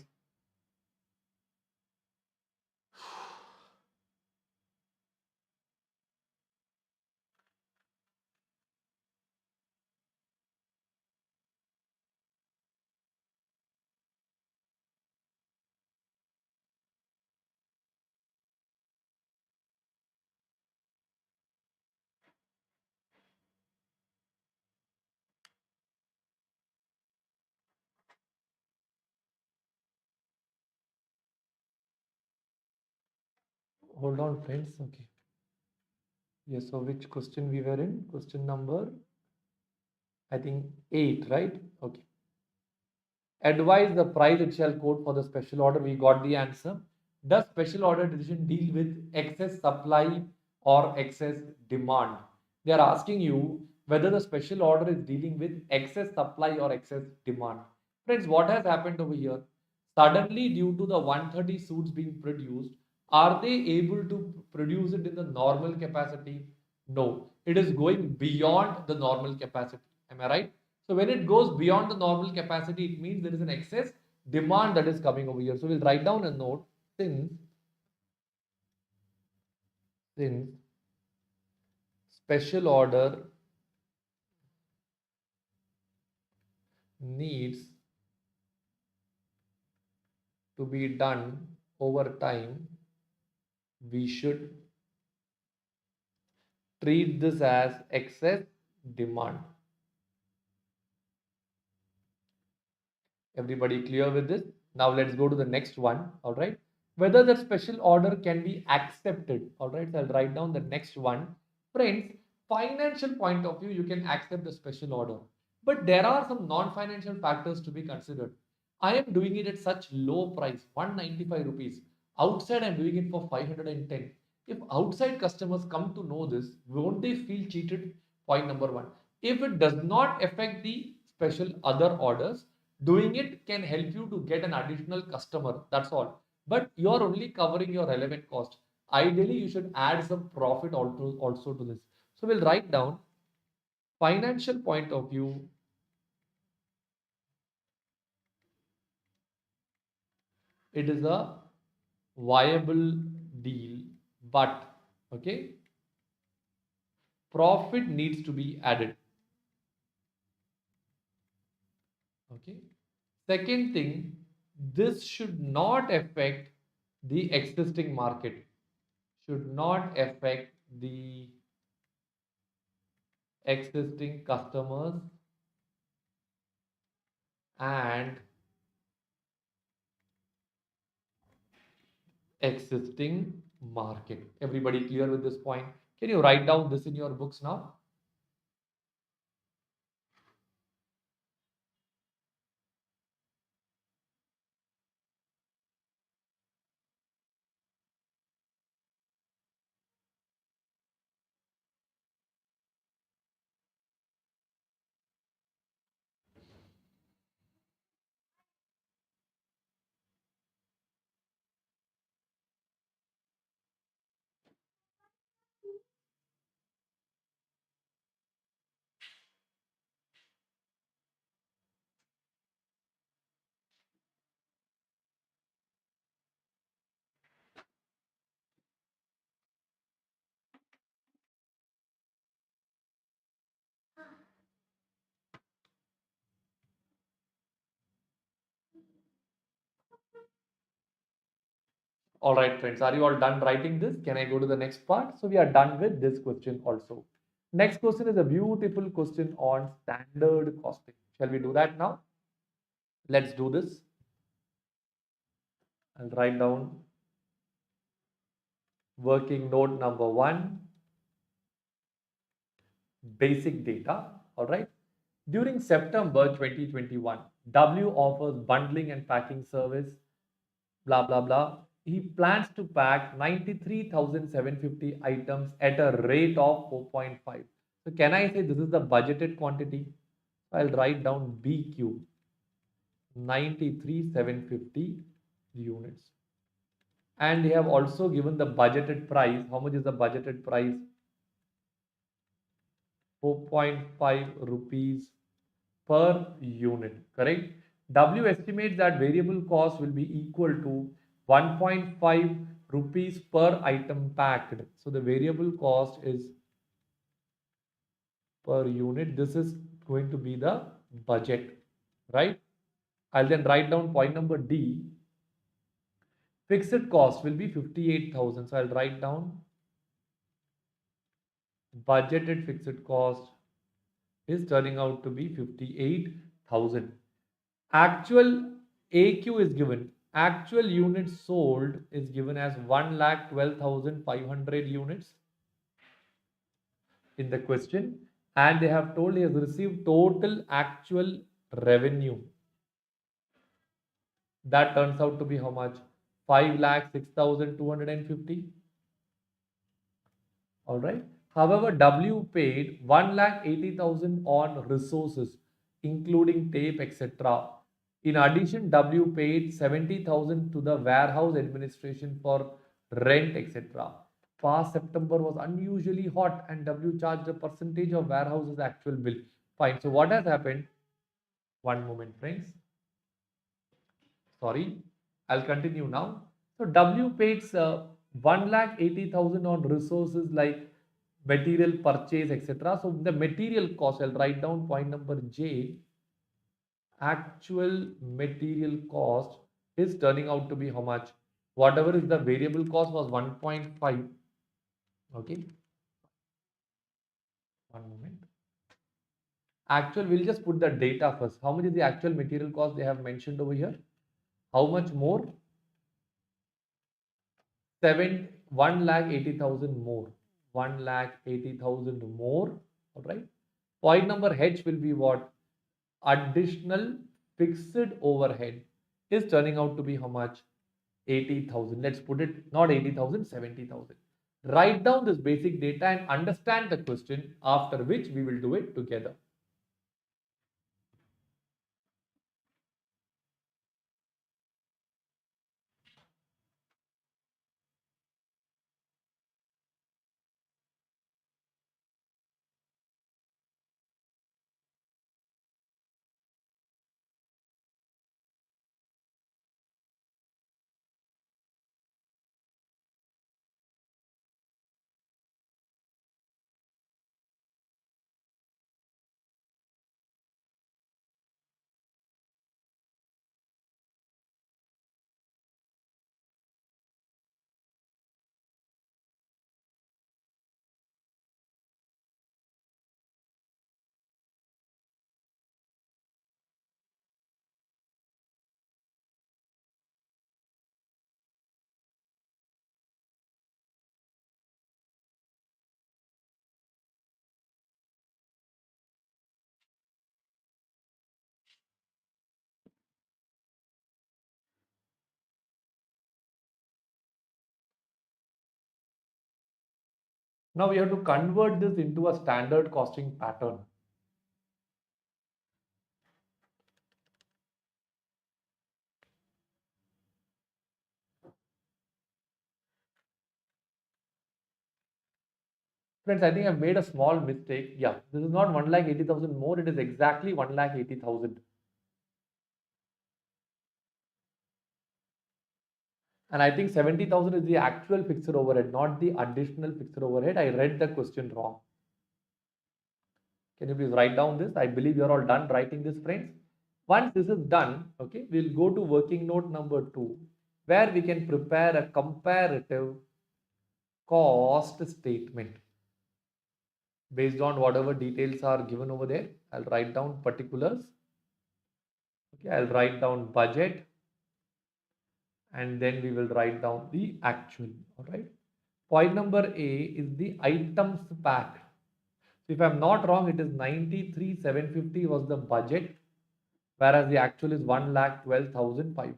Hold on, friends. Okay. Yes, so which question we were in? Question number, I think, 8, right? Okay. Advise the price it shall quote for the special order. We got the answer. Does special order decision deal with excess supply or excess demand? They are asking you whether the special order is dealing with excess supply or excess demand. Friends, what has happened over here? Suddenly, due to the 130 suits being produced, are they able to produce it in the normal capacity? No, it is going beyond the normal capacity. Am I right? So when it goes beyond the normal capacity, it means there is an excess demand that is coming over here. So we'll write down a note, since special order needs to be done over time, we should treat this as excess demand. Everybody clear with this? Now let's go to the next one. All right. Whether the special order can be accepted. All right. So I'll write down the next one. Friends, financial point of view, you can accept the special order. But there are some non-financial factors to be considered. I am doing it at such low price, 195 rupees. Outside, I'm doing it for 510. If outside customers come to know this, won't they feel cheated? Point number one. If it does not affect the special other orders, doing it can help you to get an additional customer. That's all. But you're only covering your relevant cost. Ideally, you should add some profit also to this. So we'll write down financial point of view. It is a viable deal, but okay, profit needs to be added. Okay. Second thing, this should not affect the existing market. Should not affect the existing customers and existing market. Everybody clear with this point? Can you write down this in your books now? All right, friends, are you all done writing this? Can I go to the next part? So we are done with this question also. Next question is a beautiful question on standard costing. Shall we do that now? Let's do this. I'll write down working note number 1, basic data. All right. During September 2021, W offers bundling and packing service, blah, blah, blah. he plans to pack 93,750 items at a rate of 4.5. So can I say this is the budgeted quantity? I'll write down BQ 93,750 units. And they have also given the budgeted price. How much is the budgeted price? 4.5 rupees per unit, correct? W estimates that variable cost will be equal to 1.5 rupees per item packed. So the variable cost is per unit. This is going to be the budget, right? I'll then write down point number D. Fixed cost will be 58,000. So I'll write down budgeted fixed cost is turning out to be 58,000. Actual AQ is given. Actual units sold is given as 1,12,500 units in the question. And they have told he has received total actual revenue. That turns out to be how much? 5,06,250. All right. However, W paid 1,80,000 on resources, including tape, etc. In addition, W paid 70,000 to the warehouse administration for rent, etc. Past September was unusually hot and W charged a percentage of warehouse's actual bill. Fine. So what has happened? One moment, friends. Sorry, I'll continue now. So W paid 1,80,000 on resources like material purchase, etc. So the material cost, I'll write down point number J. Actual material cost is turning out to be how much? Whatever is the variable cost was 1.5. Okay. One moment. Actual, we'll just put the data first. How much is the actual material cost they have mentioned over here? How much more? 1,80,000 more. 1,80,000 more. All right. Point number H will be what? Additional fixed overhead is turning out to be how much? 80,000. Let's put it not 80,000, 70,000. Write down this basic data and understand the question, after which we will do it together. Now we have to convert this into a standard costing pattern. Friends, I think I've made a small mistake. Yeah, this is not 1,80,000 more. It is exactly 1,80,000. And I think 70,000 is the actual fixed overhead, not the additional fixed overhead. I read the question wrong. Can you please write down this? I believe you're all done writing this, friends. Once this is done, okay, we'll go to working note number 2, where we can prepare a comparative cost statement based on whatever details are given over there. I'll write down particulars. Okay, I'll write down budget, and then we will write down the actual. All right. Point number A is the items packed. So if I'm not wrong, it is 93,750 was the budget, whereas the actual is 1,12,500.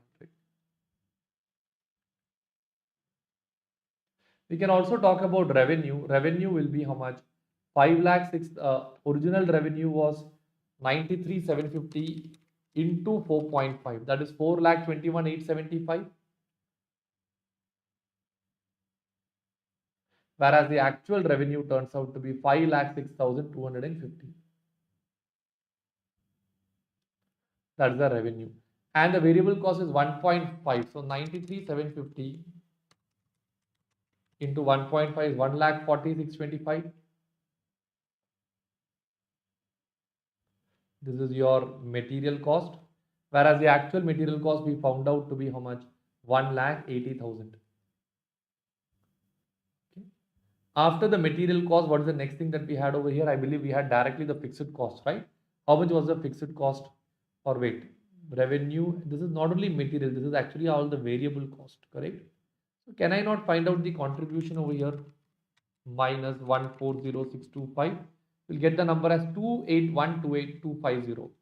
We can also talk about revenue. Revenue will be how much? 5 lakh 6, original revenue was 93,750 into 4.5. That is 4 lakh 21,875. Whereas the actual revenue turns out to be 5 lakh 6,250. That's the revenue. And the variable cost is 1.5. So 93,750 into 1.5 is 1 lakh 46,25. This is your material cost. Whereas the actual material cost we found out to be how much? 1 lakh 80,000. Okay. After the material cost, what is the next thing that we had over here? I believe we had directly the fixed cost, right? How much was the fixed cost? Or wait, revenue. This is not only material, this is actually all the variable cost, correct? So can I not find out the contribution over here? Minus 140625. We'll get the number as 28128,250.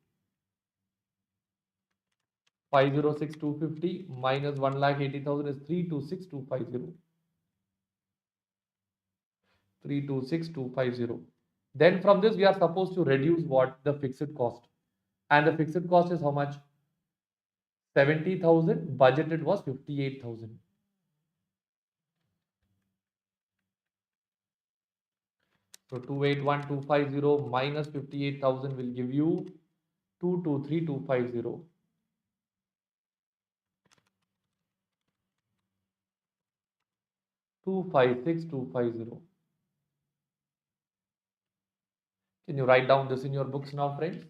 506,250 minus 1,80,000 is 326,250. 326,250. Then from this we are supposed to reduce what? The fixed cost. And the fixed cost is how much? 70,000. Budgeted was 58,000. So 281,250 minus 58,000 will give you 223,250. 256,250. Can you write down this in your books now, friends?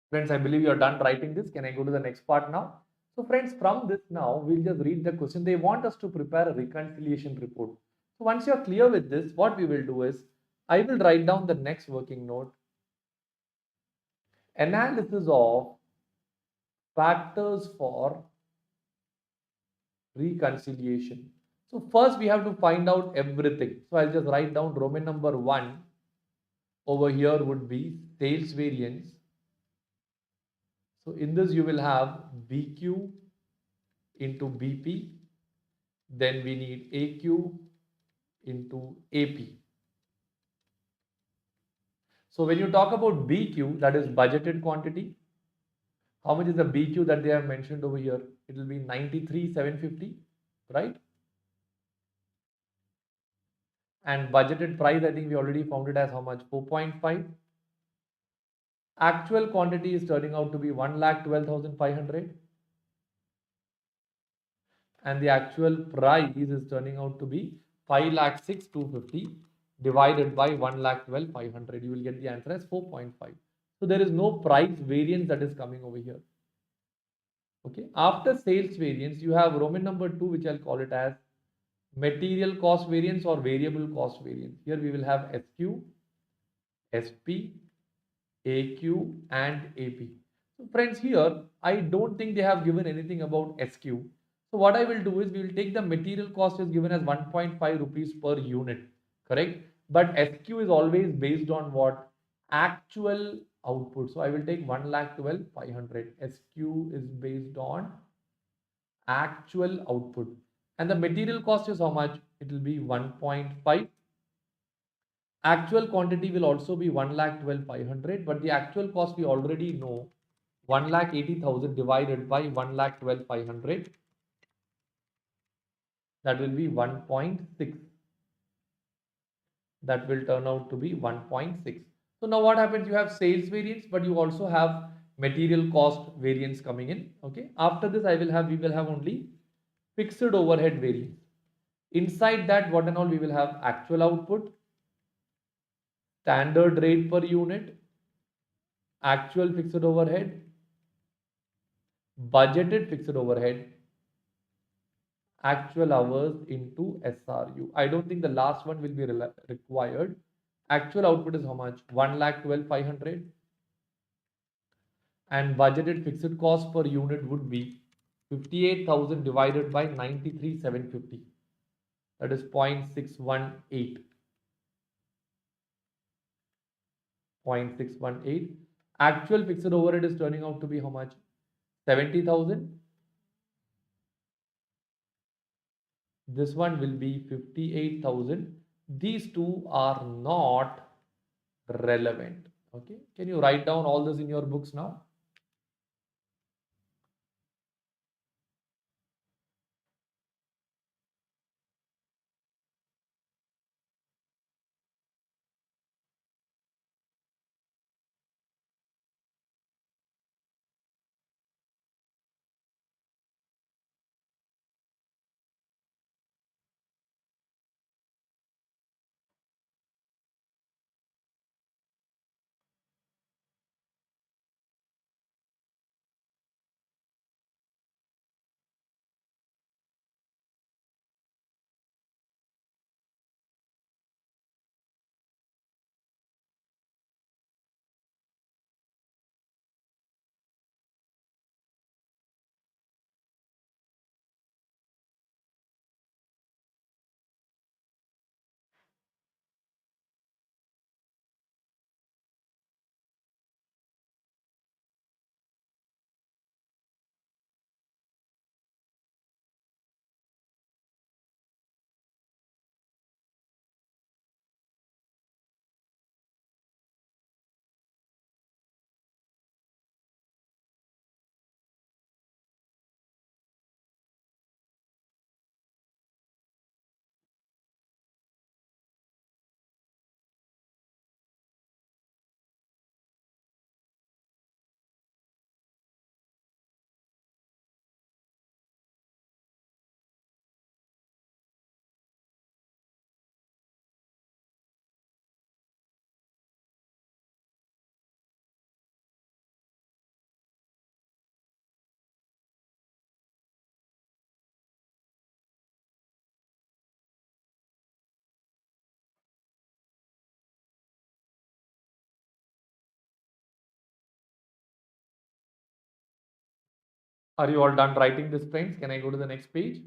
Friends, I believe you are done writing this. Can I go to the next part now? So friends, from this now, we'll just read the question. They want us to prepare a reconciliation report. So once you're clear with this, what we will do is, I will write down the next working note. Analysis of factors for reconciliation. So first we have to find out everything. So I'll just write down Roman number 1 over here would be sales variance. So in this you will have BQ into BP, then we need AQ into AP. So when you talk about BQ, that is budgeted quantity. How much is the BQ that they have mentioned over here? It will be 93,750, right? And budgeted price, I think we already found it as how much? 4.5. Actual quantity is turning out to be 1,12,500. And the actual price is turning out to be 5,06,250 divided by 1,12,500. You will get the answer as 4.5. So there is no price variance that is coming over here. Okay. After sales variance, you have Roman number 2, which I'll call it as material cost variance or variable cost variance. Here we will have SQ, SP, AQ, and AP. So friends, here I don't think they have given anything about SQ. So what I will do is we will take the material cost is given as 1.5 rupees per unit, correct? But SQ is always based on what? Actual output. So I will take 1,12,500. SQ is based on actual output. And the material cost is how much? It will be 1.5. Actual quantity will also be 1,12,500, but the actual cost we already know 1,80,000 divided by 1,12,500, that will be 1.6. That will turn out to be 1.6. So now what happens? You have sales variance, but you also have material cost variance coming in. Okay. After this, we will have only fixed overhead variance. Inside that, what and all we will have actual output, standard rate per unit, actual fixed overhead, budgeted fixed overhead, actual hours into SRU. I don't think the last one will be required. Actual output is how much? 1,12,500. And budgeted fixed cost per unit would be 58,000 divided by 93,750. That is 0.618. 0.618. Actual fixed overhead is turning out to be how much? 70,000. This one will be 58,000. These two are not relevant. Okay. Can you write down all this in your books now? Are you all done writing this, friends? Can I go to the next page?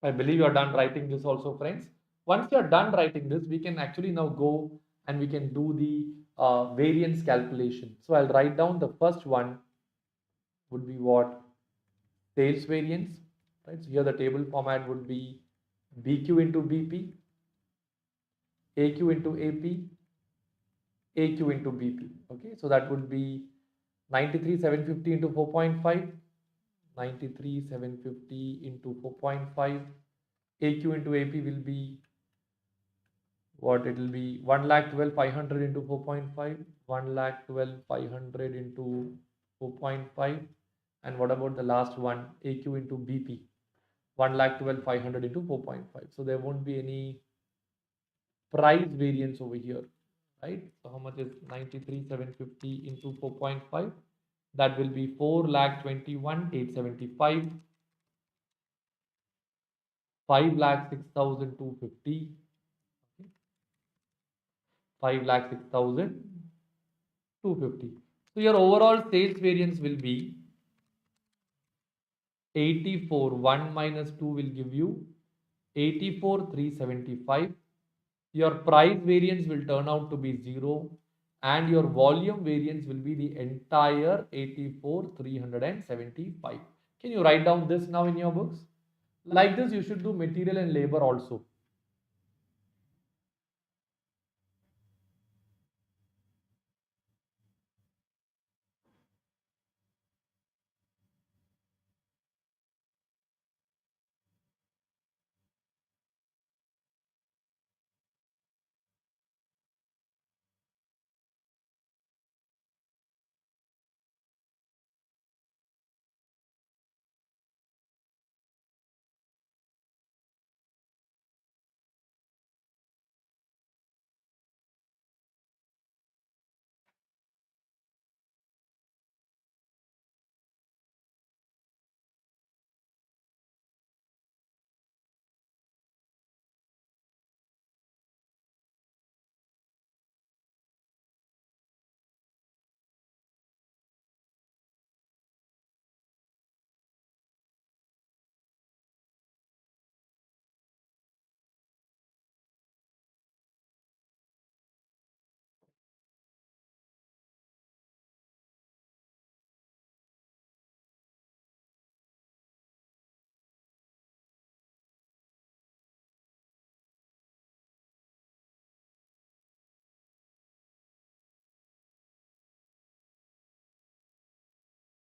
I believe you are done writing this also, friends. Once you are done writing this, we can actually now go and we can do the variance calculation. So I'll write down the first one would be what? Sales variance, right? So here the table format would be BQ into BP, AQ into AP, AQ into BP. Okay, so that would be 93,750 into 4.5, 93,750 into 4.5. AQ into AP will be what it will be 1,12,500 into 4.5, 1,12,500 into 4.5. And what about the last one, AQ into BP? 1,12,500 into 4.5. So there won't be any price variance over here, right? So how much is 93,750 into 4.5? That will be 4,21,875, 5,06,250, 5,06,250. So your overall sales variance will be 84. 1 minus 2 will give you 84,375. Your price variance will turn out to be 0 and your volume variance will be the entire 84,375. Can you write down this now in your books? Like this, you should do material and labor also.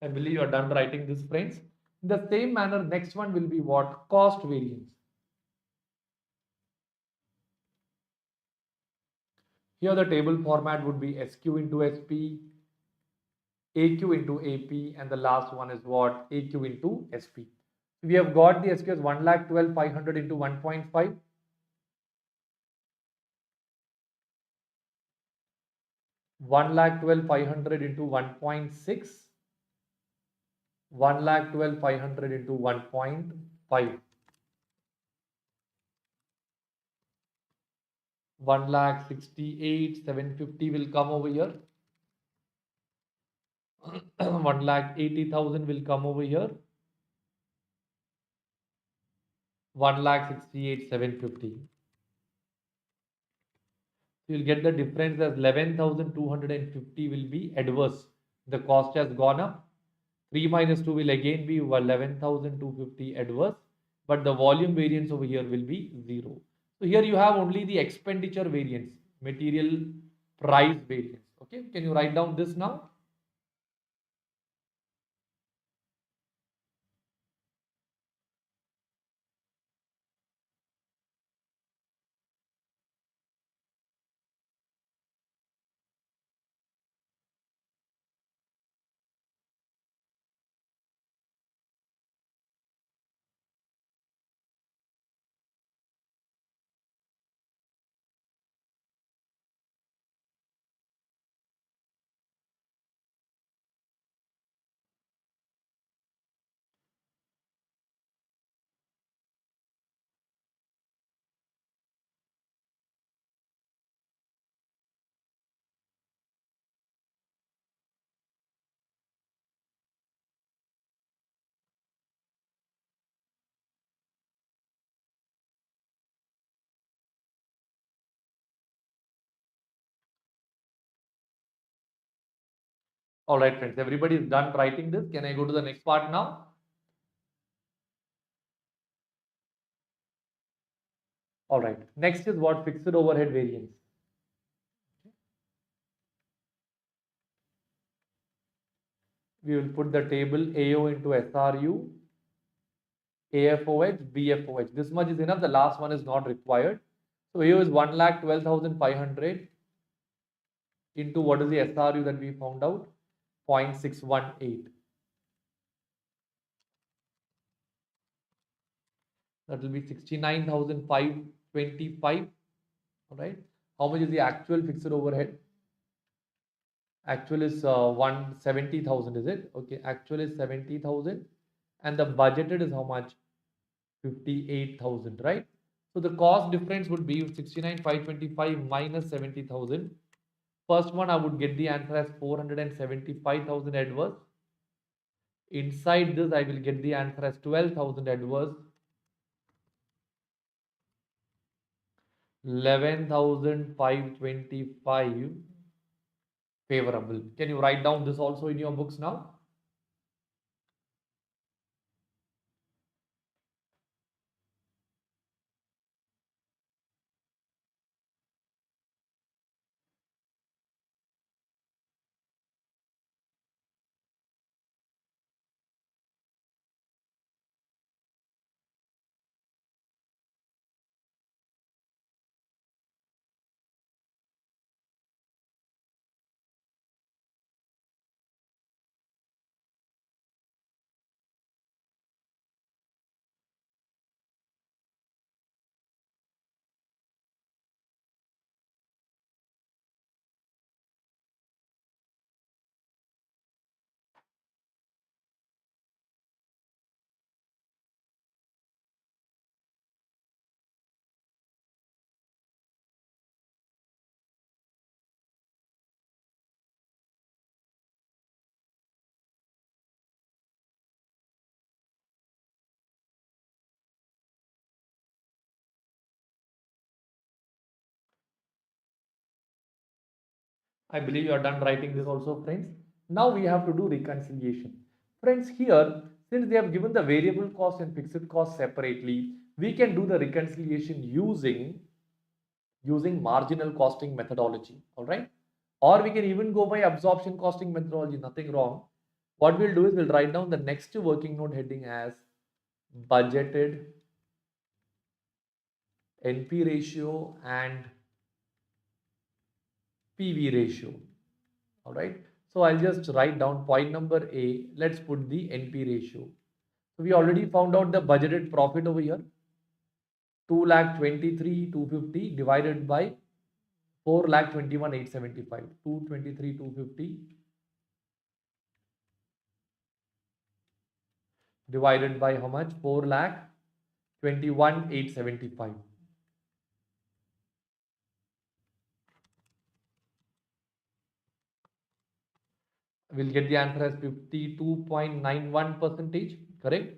I believe you are done writing this, friends. In the same manner, next one will be what? Cost variance. Here the table format would be SQ into SP, AQ into AP, and the last one is what? AQ into SP. We have got the SQ as 1,12,500 into 1.5, 1,12,500 into 1.6, 1,12,500 into 1.5, 1,68,750 will come over here. 1,80,000 will come over here. 1,68,750. So you'll get the difference as 11,250 will be adverse. The cost has gone up. 3 minus 2 will again be 11,250 adverse, but the volume variance over here will be 0. So here you have only the expenditure variance, material price variance. Okay, can you write down this now? All right, friends, everybody is done writing this. Can I go to the next part now? All right, next is what? Fixed overhead variance. We will put the table AO into SRU, AFOH, BFOH. This much is enough. The last one is not required. So AO is 1,12,500 into what is the SRU that we found out? 0.618. That will be 69,525. All right. How much is the actual fixed overhead? Actual is 170,000, is it? Okay. Actual is 70,000. And the budgeted is how much? 58,000, right? So the cost difference would be 69,525 minus 70,000. First one, I would get the answer as 475,000 adverse. Inside this, I will get the answer as 12,000 adverse. 11,525 favorable. Can you write down this also in your books now? I believe you are done writing this also, friends. Now we have to do reconciliation. Friends, here, since they have given the variable cost and fixed cost separately, we can do the reconciliation using marginal costing methodology, all right? Or we can even go by absorption costing methodology, nothing wrong. What we'll do is we'll write down the next working note heading as budgeted NP ratio and PV ratio. All right. So I'll just write down point number A. Let's put the NP ratio. So we already found out the budgeted profit over here. 2,23,250 divided by 4,21,875. 223,250 divided by how much? 4,21,875. We'll get the answer as 52.91 percentage, correct?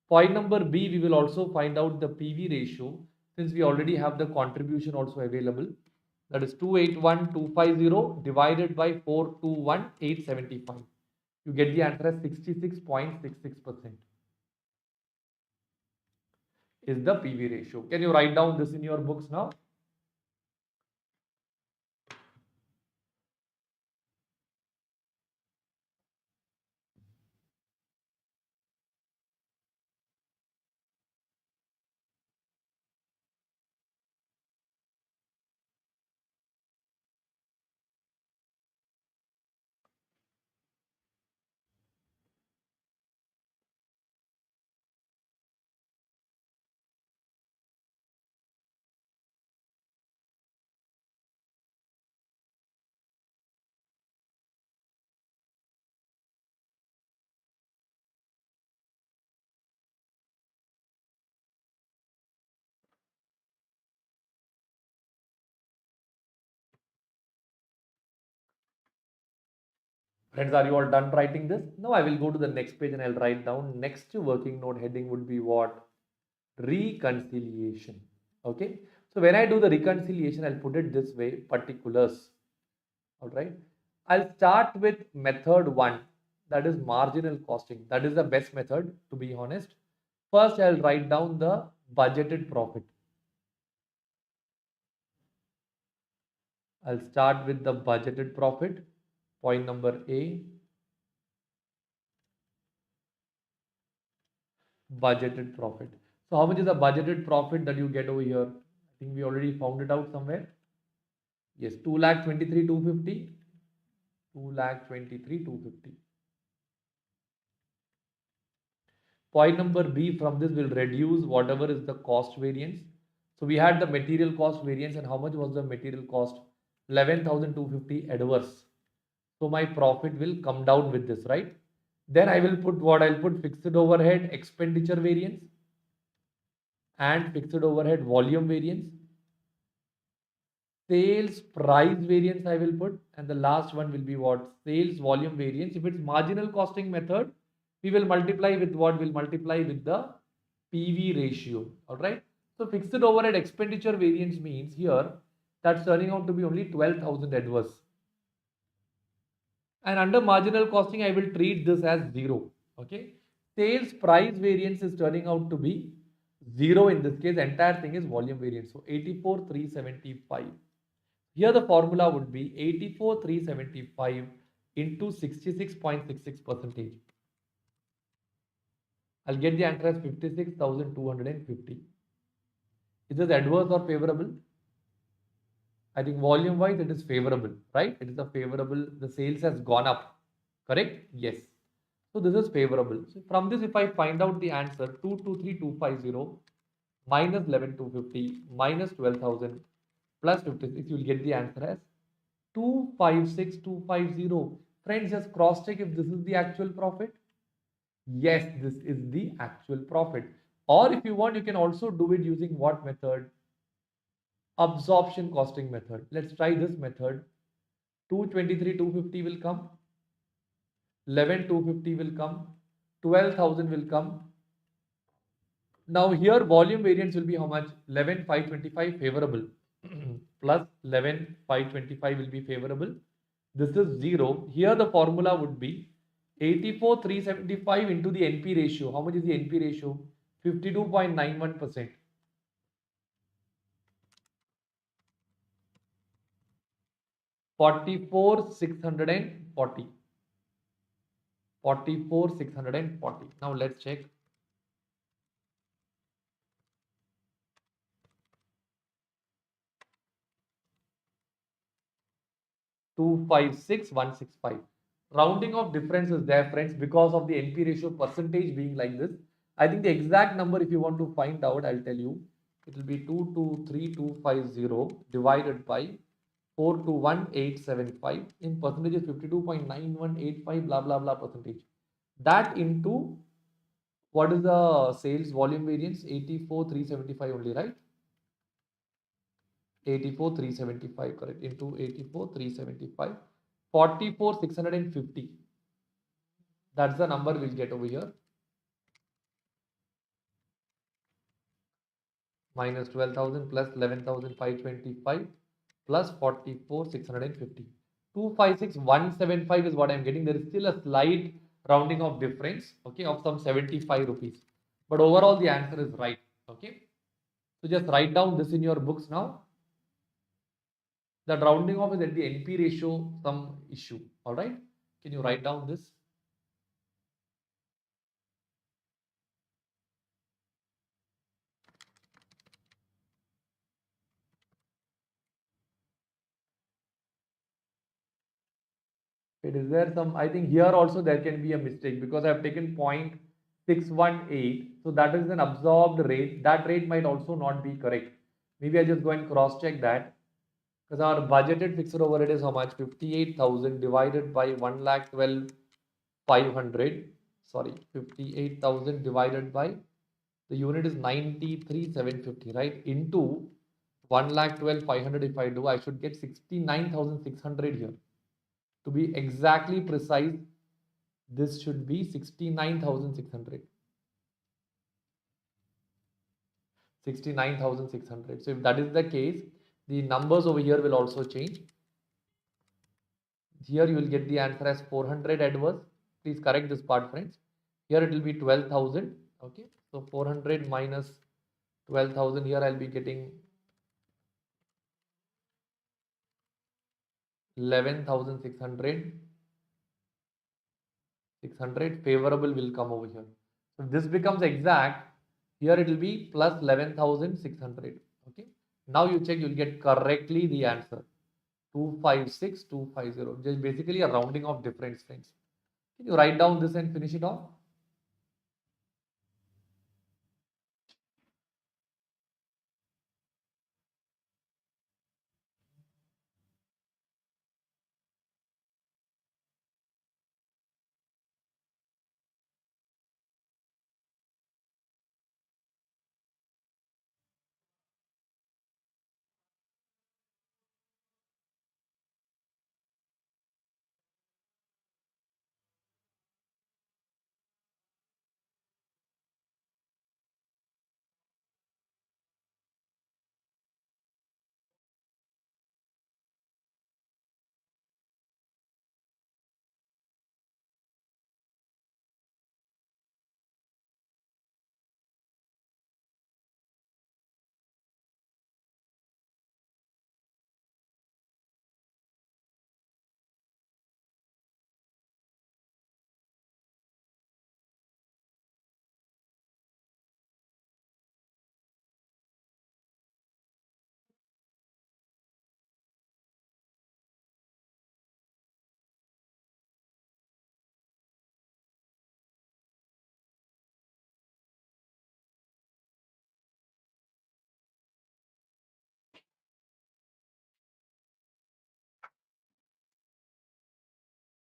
Point number B, we will also find out the PV ratio since we already have the contribution also available. That is 281,250 divided by 421,875. You get the answer as 66.66% is the PV ratio. Can you write down this in your books now? Friends, are you all done writing this? Now I will go to the next page and I'll write down next working note heading would be what? Reconciliation. Okay. So when I do the reconciliation, I'll put it this way, particulars. All right. I'll start with method 1, that is marginal costing. That is the best method, to be honest. First, I'll write down the budgeted profit. I'll start with the budgeted profit, point number A, budgeted profit. So how much is the budgeted profit that you get over here? I think we already found it out somewhere. Yes, 2,23,250. 2,23,250. Point number B, from this will reduce whatever is the cost variance. So we had the material cost variance, and how much was the material cost? 11,250 adverse. So my profit will come down with this, right? Then I will put what? I'll put fixed overhead expenditure variance and fixed overhead volume variance. Sales price variance I will put, and the last one will be what? Sales volume variance. If it's marginal costing method, we will multiply with what? We'll multiply with the PV ratio. All right. So fixed overhead expenditure variance means here that's turning out to be only 12,000 adverse. And under marginal costing, I will treat this as 0. Okay. Sales price variance is turning out to be 0 in this case. Entire thing is volume variance. So 84,375. Here the formula would be 84,375 into 66.66%. I'll get the answer as 56,250. Is this adverse or favorable? I think volume wise it is favorable, right? It is a favorable, the sales has gone up, correct? Yes. So this is favorable. So from this, if I find out the answer, 223,250 minus 11,250 minus 12,000 plus 56, you will get the answer as 256,250. Friends, just cross check if this is the actual profit. Yes, this is the actual profit. Or if you want, you can also do it using what method? Absorption costing method. Let's try this method. 223,250 will come. 11,250 will come. 12,000 will come. Now here volume variance will be how much? 11,525 favorable plus 11,525 will be favorable. This is 0. Here the formula would be 84,375 into the NP ratio. How much is the NP ratio? 52.91%. 44,640. 44,640. Now let's check. 256,165. Rounding of difference is there, friends, because of the NP ratio percentage being like this. I think the exact number, if you want to find out, I'll tell you. It will be 223,250 divided by 421,875 in percentages 52.9185 blah blah blah percentage. That into what is the sales volume variance? 84,375 only, right? 84,375, correct, into 84,375, 44,650. That's the number we'll get over here. Minus 12,000 plus 11,525 plus 44,650. 256,175 is what I'm getting. There is still a slight rounding of difference, okay, of some 75 rupees. But overall, the answer is right, okay. So just write down this in your books now. The rounding off is at the NP ratio, some issue, all right. Can you write down this? It is there some, I think here also there can be a mistake because I have taken 0.618. So that is an absorbed rate. That rate might also not be correct. Maybe I just go and cross check that because our budgeted fixed overhead is how much? 58,000 divided by 1,12,500. Sorry, 58,000 divided by the unit is 93,750, right? Into 1,12,500. If I do, I should get 69,600 here. To be exactly precise, this should be 69,600. 69,600. So if that is the case, the numbers over here will also change. Here you will get the answer as 400 adverse. Please correct this part, friends. Here it will be 12,000. Okay, so 400 minus 12,000. Here I'll be getting 11,600. 600 favorable will come over here. So this becomes exact. Here it will be plus 11,600. Okay. Now you check, you'll get correctly the answer. 256,250. Just basically a rounding of difference, friends. Can you write down this and finish it off?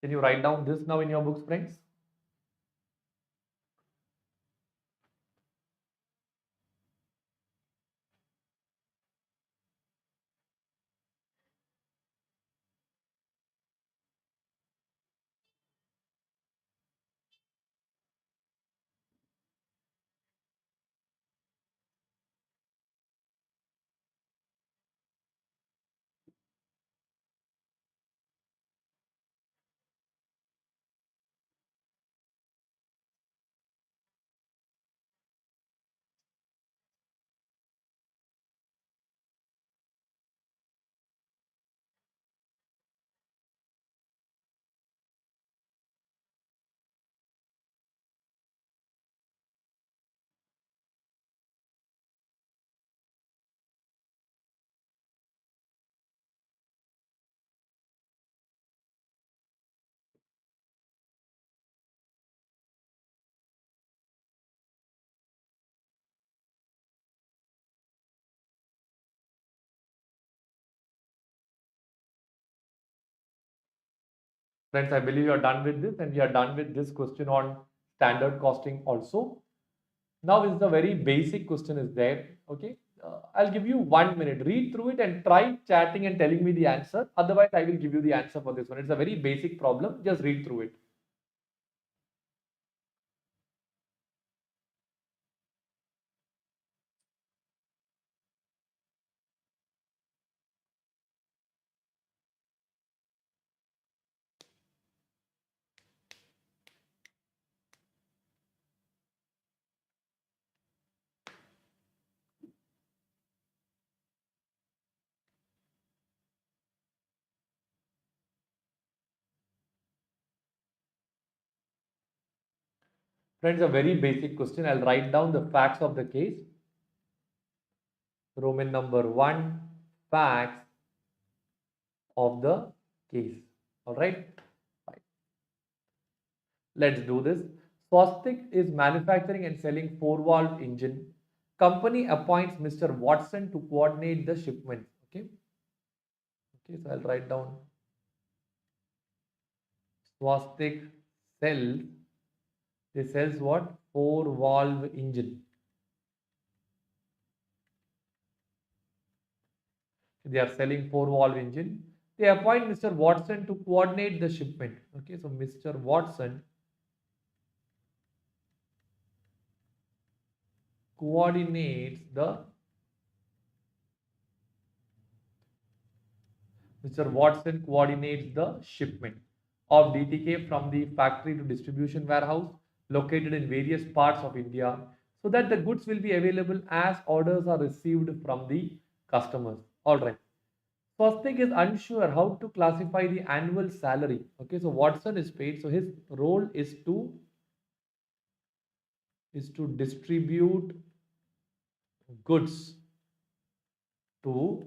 Can you write down this now in your books, friends? Friends, I believe you are done with this, and we are done with this question on standard costing also. Now is the very basic question is there. Okay. I'll give you 1 minute. Read through it and try chatting and telling me the answer. Otherwise, I will give you the answer for this one. It's a very basic problem. Just read through it. Friends, a very basic question. I'll write down the facts of the case. Roman number 1, facts of the case. All right. Let's do this. Swastik is manufacturing and selling four-valve engine. Company appoints Mr. Watson to coordinate the shipment. Okay. Okay, so I'll write down Swastik sells. They sells what? Four-valve engine. They are selling four-valve engine. They appoint Mr. Watson to coordinate the shipment. Okay, so Mr. Watson coordinates the Mr. Watson coordinates the shipment of DTK from the factory to distribution warehouse located in various parts of India so that the goods will be available as orders are received from the customers. All right. First thing is unsure how to classify the annual salary. Okay, so Watson is paid, so his role is to distribute goods to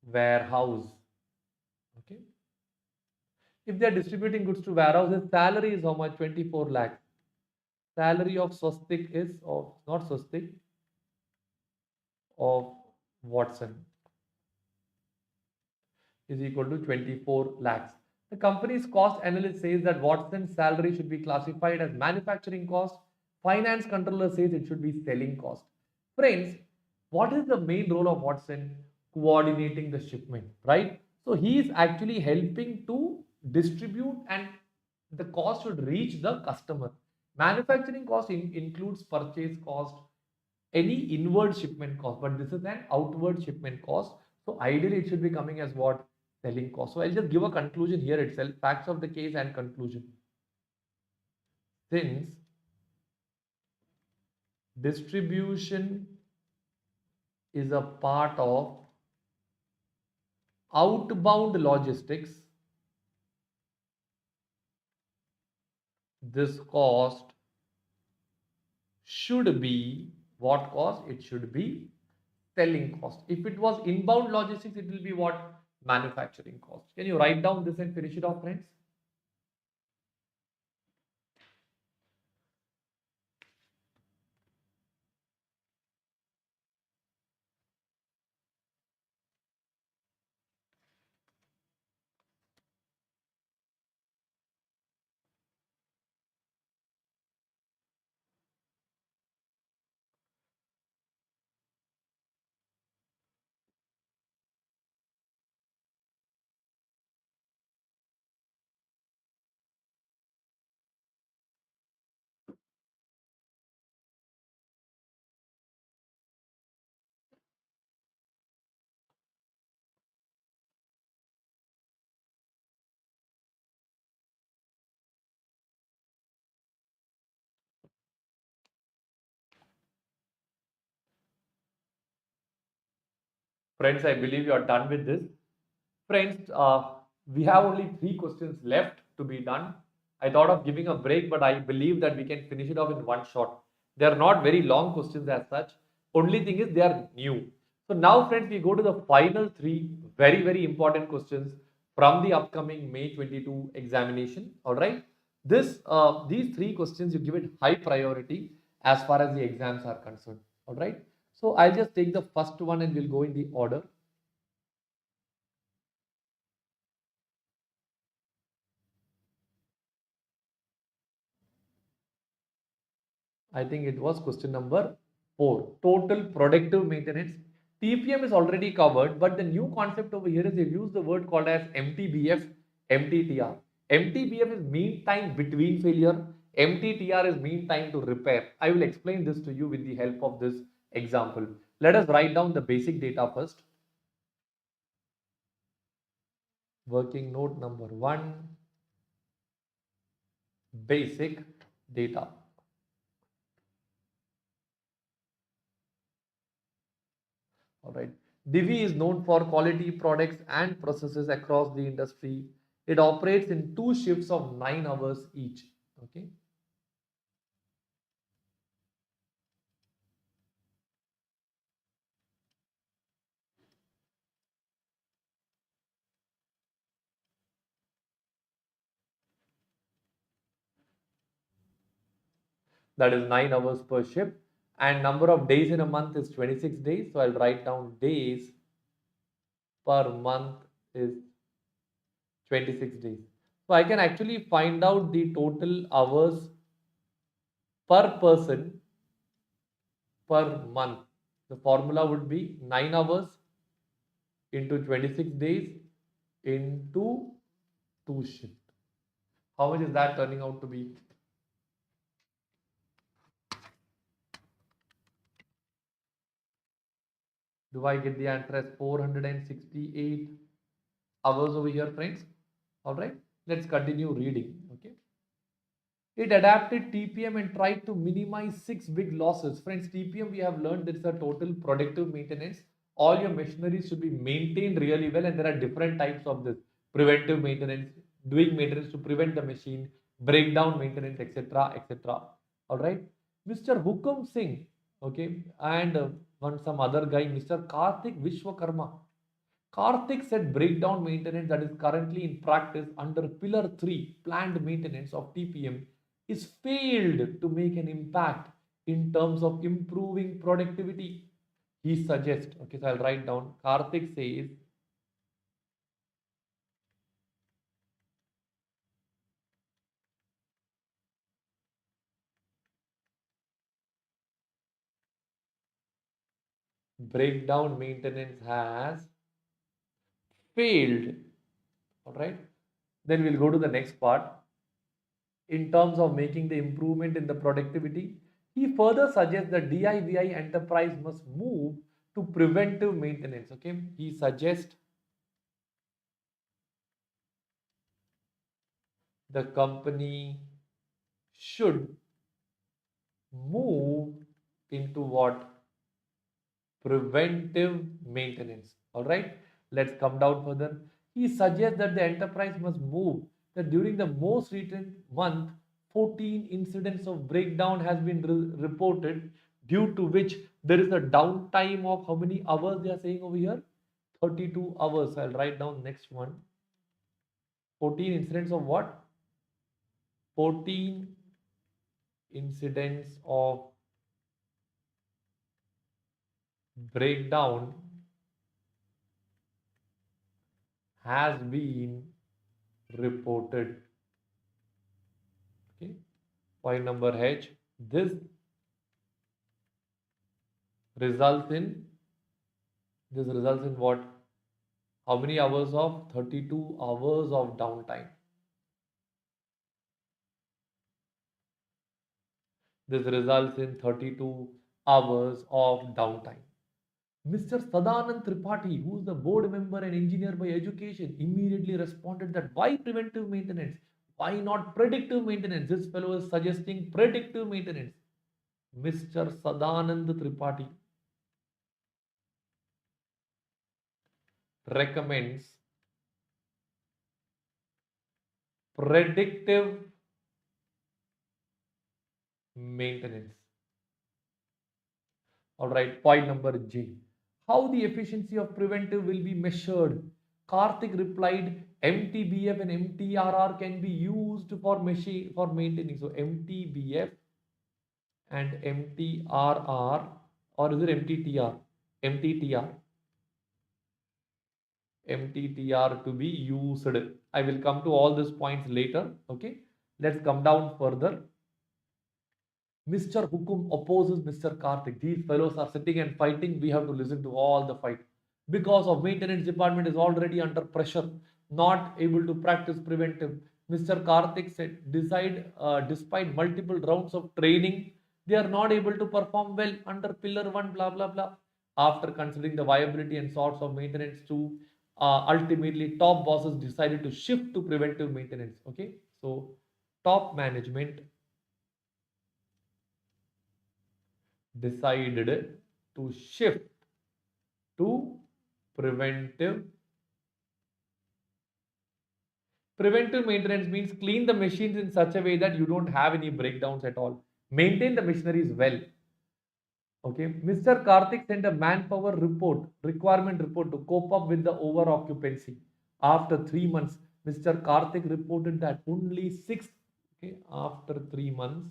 warehouse. Okay, if they are distributing goods to warehouse, his salary is how much? 24 lakhs. Salary of Swastik is of not Swastik of Watson is equal to 24 lakhs. The company's cost analyst says that Watson's salary should be classified as manufacturing cost. Finance controller says it should be selling cost. Friends, what is the main role of Watson? Coordinating the shipment, right? So he is actually helping to distribute and the cost should reach the customer. Manufacturing cost includes purchase cost, any inward shipment cost, but this is an outward shipment cost. So ideally, it should be coming as what? Selling cost. So I'll just give a conclusion here itself, facts of the case and conclusion. Since distribution is a part of outbound logistics, this cost should be what cost? It should be selling cost. If it was inbound logistics, it will be what? Manufacturing cost. Can you write down this and finish it off, friends? Friends, I believe you are done with this. Friends, we have only 3 questions left to be done. I thought of giving a break, but I believe that we can finish it off in one shot. They are not very long questions as such. Only thing is they are new. So now, friends, we go to the final 3 very important questions from the upcoming May 22 examination. All right. These 3 questions you give it high priority as far as the exams are concerned. All right. So I'll just take the first one and we'll go in the order. I think it was question number 4. Total productive maintenance. TPM is already covered, but the new concept over here is they've used the word called as MTBF, MTTR. MTBF is mean time between failure. MTTR is mean time to repair. I will explain this to you with the help of this example. Let us write down the basic data first. Working note number 1, basic data. All right. Divi is known for quality products and processes across the industry. It operates in 2 shifts of 9 hours each. Okay. That is 9 hours per shift. And number of days in a month is 26 days. So I'll write down days per month is 26 days. So I can actually find out the total hours per person per month. The formula would be 9 hours into 26 days into 2 shifts. How much is that turning out to be? Do I get the answer as 468? hours over here, friends. All right, let's continue reading. Okay. It adapted TPM and tried to minimize six big losses. Friends, TPM we have learned there is a total productive maintenance. All your machinery should be maintained really well, and there are different types of this preventive maintenance, doing maintenance to prevent the machine, breakdown maintenance, etc. etc. All right, Mr. Hukum Singh, okay, and one some other guy, Mr. Karthik Vishwakarma. Karthik said breakdown maintenance that is currently in practice under Pillar 3 planned maintenance of TPM is failed to make an impact in terms of improving productivity. He suggests, okay, so I'll write down. Karthik says breakdown maintenance has failed. All right. Then we'll go to the next part. In terms of making the improvement in the productivity, he further suggests that DIVI enterprise must move to preventive maintenance. Okay, he suggests the company should move into what? Preventive maintenance. All right, let's come down further. He suggests that the enterprise must move that during the most recent month, 14 incidents of breakdown has been reported, due to which there is a downtime of how many hours they are saying over here? 32 hours. I'll write down next one. 14 incidents of what? 14 incidents of breakdown has been reported. Okay, point number H. Results in this results in what? How many hours of 32 hours of downtime? This results in 32 hours of downtime. Mr. Sadanand Tripathi, who is the board member and engineer by education, immediately responded that why preventive maintenance? Why not predictive maintenance? This fellow is suggesting predictive maintenance. Mr. Sadanand Tripathi recommends predictive maintenance. All right, point number G. How the efficiency of preventive will be measured? Karthik replied, Mtbf and Mtrr can be used for machine for maintaining. So Mtbf and Mtrr, or is it Mttr? Mttr. Mttr to be used. I will come to all these points later. Okay, let's come down further. Mr. Hukum opposes Mr. Karthik. These fellows are sitting and fighting. We have to listen to all the fight. Because of maintenance department is already under pressure, not able to practice preventive. Mr. Karthik said, despite multiple rounds of training, they are not able to perform well under pillar 1, blah, blah, blah. After considering the viability and sorts of maintenance to ultimately top bosses decided to shift to preventive maintenance. Okay, so top management decided to shift to preventive. Preventive maintenance means clean the machines in such a way that you don't have any breakdowns at all. Maintain the machineries well. Okay, Mr. Karthik sent a manpower report, requirement report to cope up with the over occupancy. After 3 months, Mr. Karthik reported that only six. Okay, after 3 months,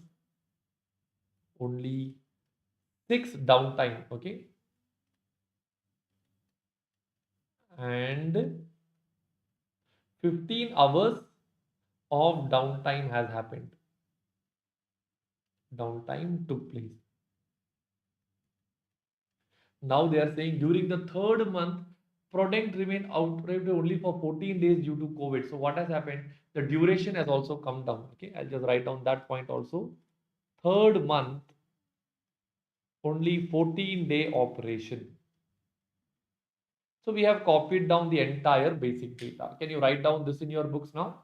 only 6 downtime. Okay, and 15 hours of downtime has happened. Downtime took place. Now they are saying during the third month, product remained outbreak only for 14 days due to COVID. So what has happened? The duration has also come down. Okay, I'll just write down that point also. Third month, only 14-day operation. So we have copied down the entire basic data. Can you write down this in your books now?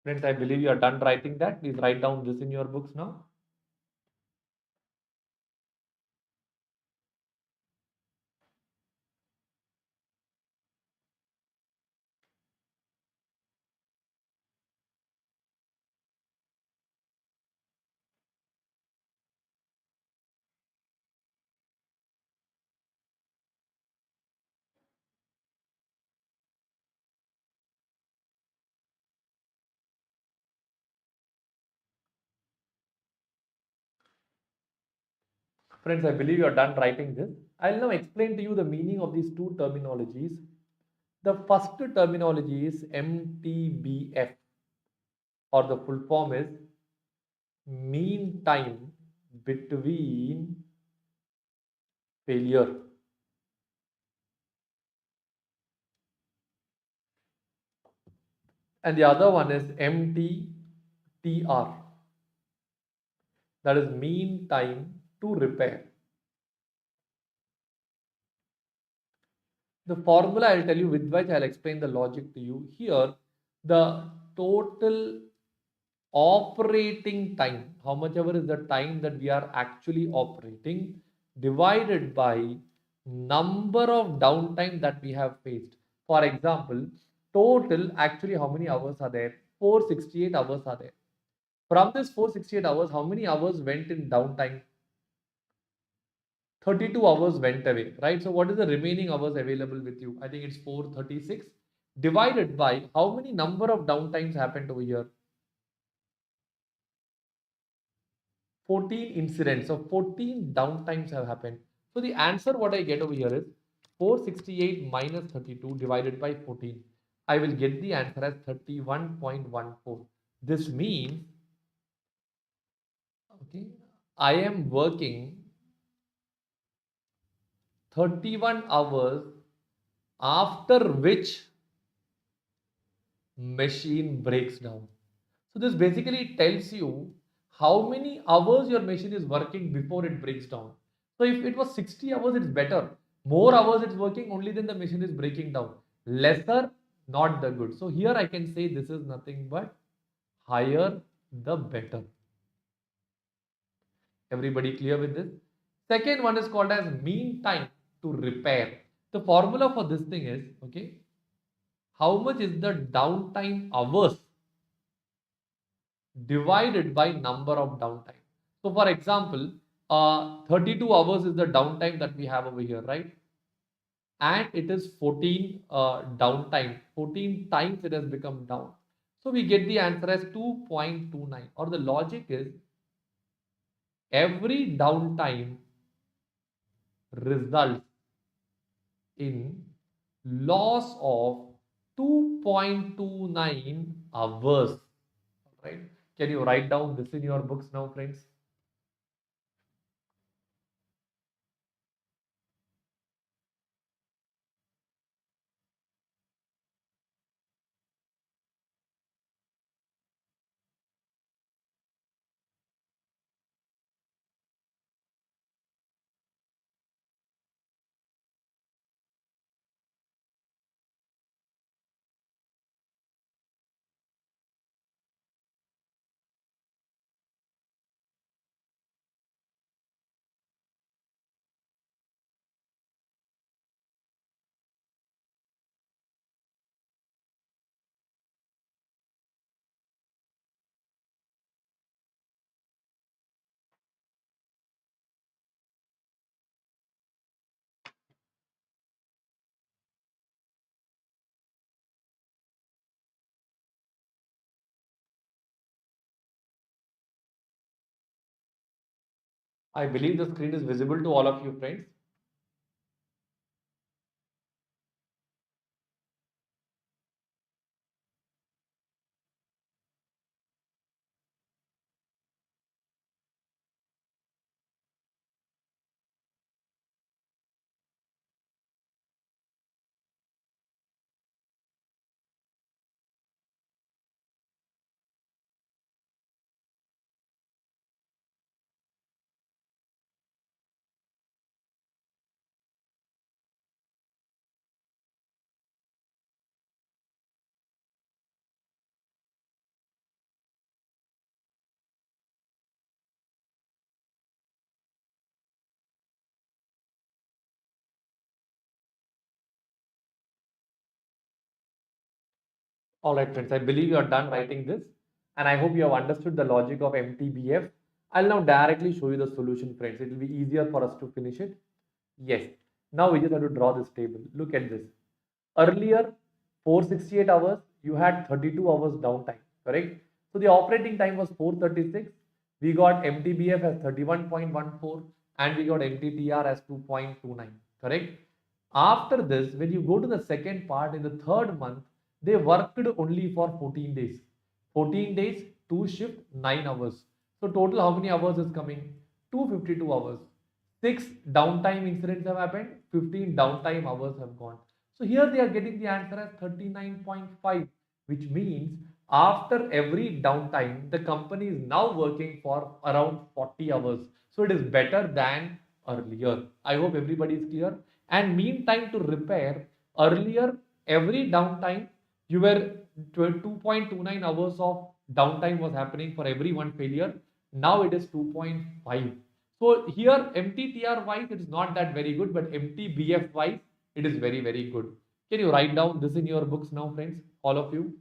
Friends, I believe you are done writing that. Please write down this in your books now. Friends, I believe you are done writing this. I'll now explain to you the meaning of these two terminologies. The first terminology is MTBF, or the full form is mean time between failure. And the other one is MTTR, that is mean time to repair. The formula I'll tell you, with which I'll explain the logic to you. Here, the total operating time, how much ever is the time that we are actually operating, divided by number of downtime that we have faced. For example, total actually how many hours are there? 468 hours are there. From this 468 hours, how many hours went in downtime? 32 hours went away, right? So what is the remaining hours available with you? I think it's 436 divided by how many number of downtimes happened over here? 14 incidents. So 14 downtimes have happened. So the answer what I get over here is 468 minus 32 divided by 14. I will get the answer as 31.14. This means, okay, I am working 31 hours, after which machine breaks down. So this basically tells you how many hours your machine is working before it breaks down. So if it was 60 hours, it's better. More hours it's working, only then the machine is breaking down. Lesser, not the good. So here I can say this is nothing but higher the better. Everybody clear with this? Second one is called as mean time to repair. The formula for this thing is, okay, how much is the downtime hours divided by number of downtime. So for example, 32 hours is the downtime that we have over here, right? And it is 14 downtime. 14 times it has become down. So we get the answer as 2.29, or the logic is every downtime results in loss of 2.29 hours, right? Can you write down this in your books now, friends? I believe the screen is visible to all of you, friends. All right, friends, I believe you are done writing this, and I hope you have understood the logic of Mtbf. I'll now directly show you the solution, friends. It will be easier for us to finish it. Yes. Now we just have to draw this table. Look at this. Earlier, 468 hours, you had 32 hours downtime, correct? So the operating time was 436. We got Mtbf as 31.14 and we got Mttr as 2.29, correct? After this, when you go to the second part in the third month, they worked only for 14 days. 14 days, 2 shift, 9 hours. So total how many hours is coming? 252 hours. 6 downtime incidents have happened, 15 downtime hours have gone. So here they are getting the answer as 39.5, which means after every downtime, the company is now working for around 40 hours. So it is better than earlier. I hope everybody is clear. And mean time to repair, earlier every downtime you were 2.29 hours of downtime was happening for every one failure. Now it is 2.5. So here MTTR wise it is not that very good, but MTBF wise it is very, very good. Can you write down this in your books now, friends? All of you.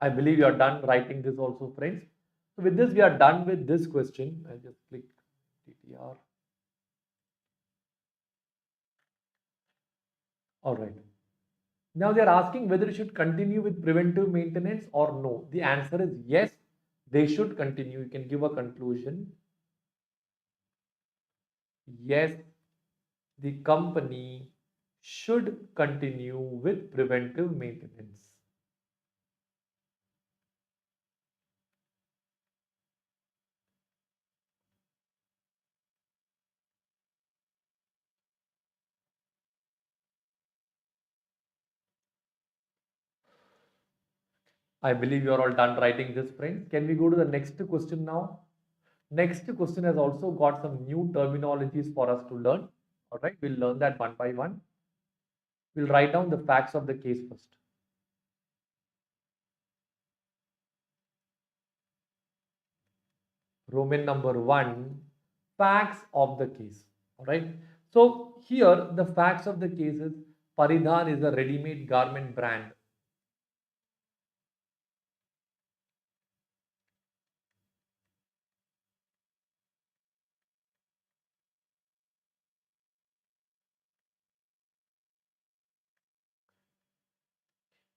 I believe you are done writing this also, friends. So with this, we are done with this question. I'll just click TTR. All right. Now they are asking whether you should continue with preventive maintenance or no. The answer is yes, they should continue. You can give a conclusion. Yes, the company should continue with preventive maintenance. I believe you are all done writing this, friends. Can we go to the next question now? Next question has also got some new terminologies for us to learn. All right, we'll learn that one by one. We'll write down the facts of the case first. Roman number 1, facts of the case. All right. So here the facts of the case is Paridhan is a ready-made garment brand.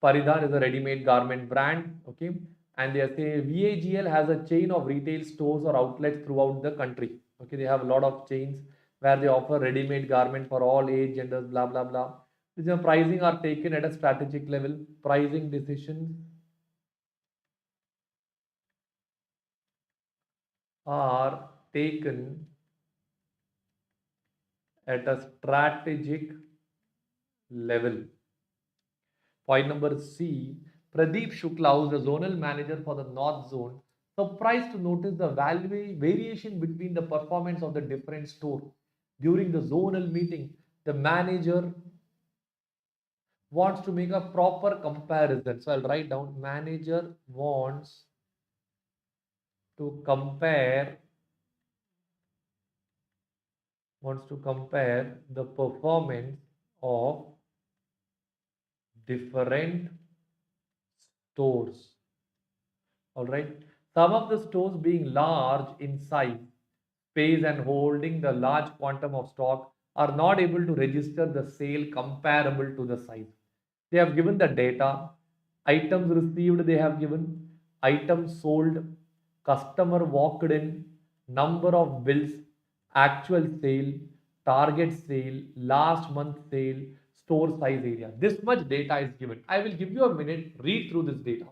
Paridhan is a ready-made garment brand. Okay. And they say VAGL has a chain of retail stores or outlets throughout the country. Okay. They have a lot of chains where they offer ready-made garment for all age, genders, blah, blah, blah. The pricing are taken at a strategic level. Pricing decisions are taken at a strategic level. Point number C, Pradeep Shukla, who is the zonal manager for the North Zone, surprised to notice the variation between the performance of the different store. During the zonal meeting, the manager wants to make a proper comparison. So I'll write down manager to compare wants to compare the performance of different stores. All right. Some of the stores being large in size, space, and holding the large quantum of stock are not able to register the sale comparable to the size. They have given the data, items received, they have given items sold, customer walked in, number of bills, actual sale, target sale, last month sale, store size area. This much data is given. I will give you a minute, read through this data.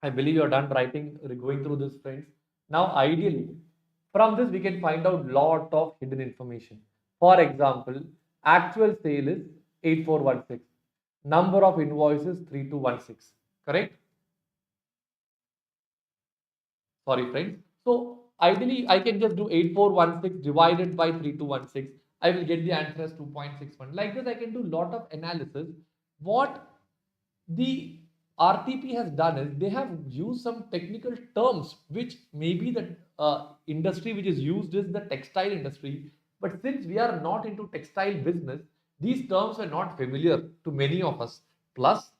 I believe you're done writing, going through this, friends. Now, ideally, from this we can find out lot of hidden information. For example, actual sale is 8416. Number of invoices 3216. Correct? Sorry, friends. So ideally, I can just do 8416 divided by 3216. I will get the answer as 2.61. Like this, I can do lot of analysis. What the RTP has done is they have used some technical terms which maybe the industry which is used is the textile industry. But since we are not into textile business, these terms are not familiar to many of us. Plus,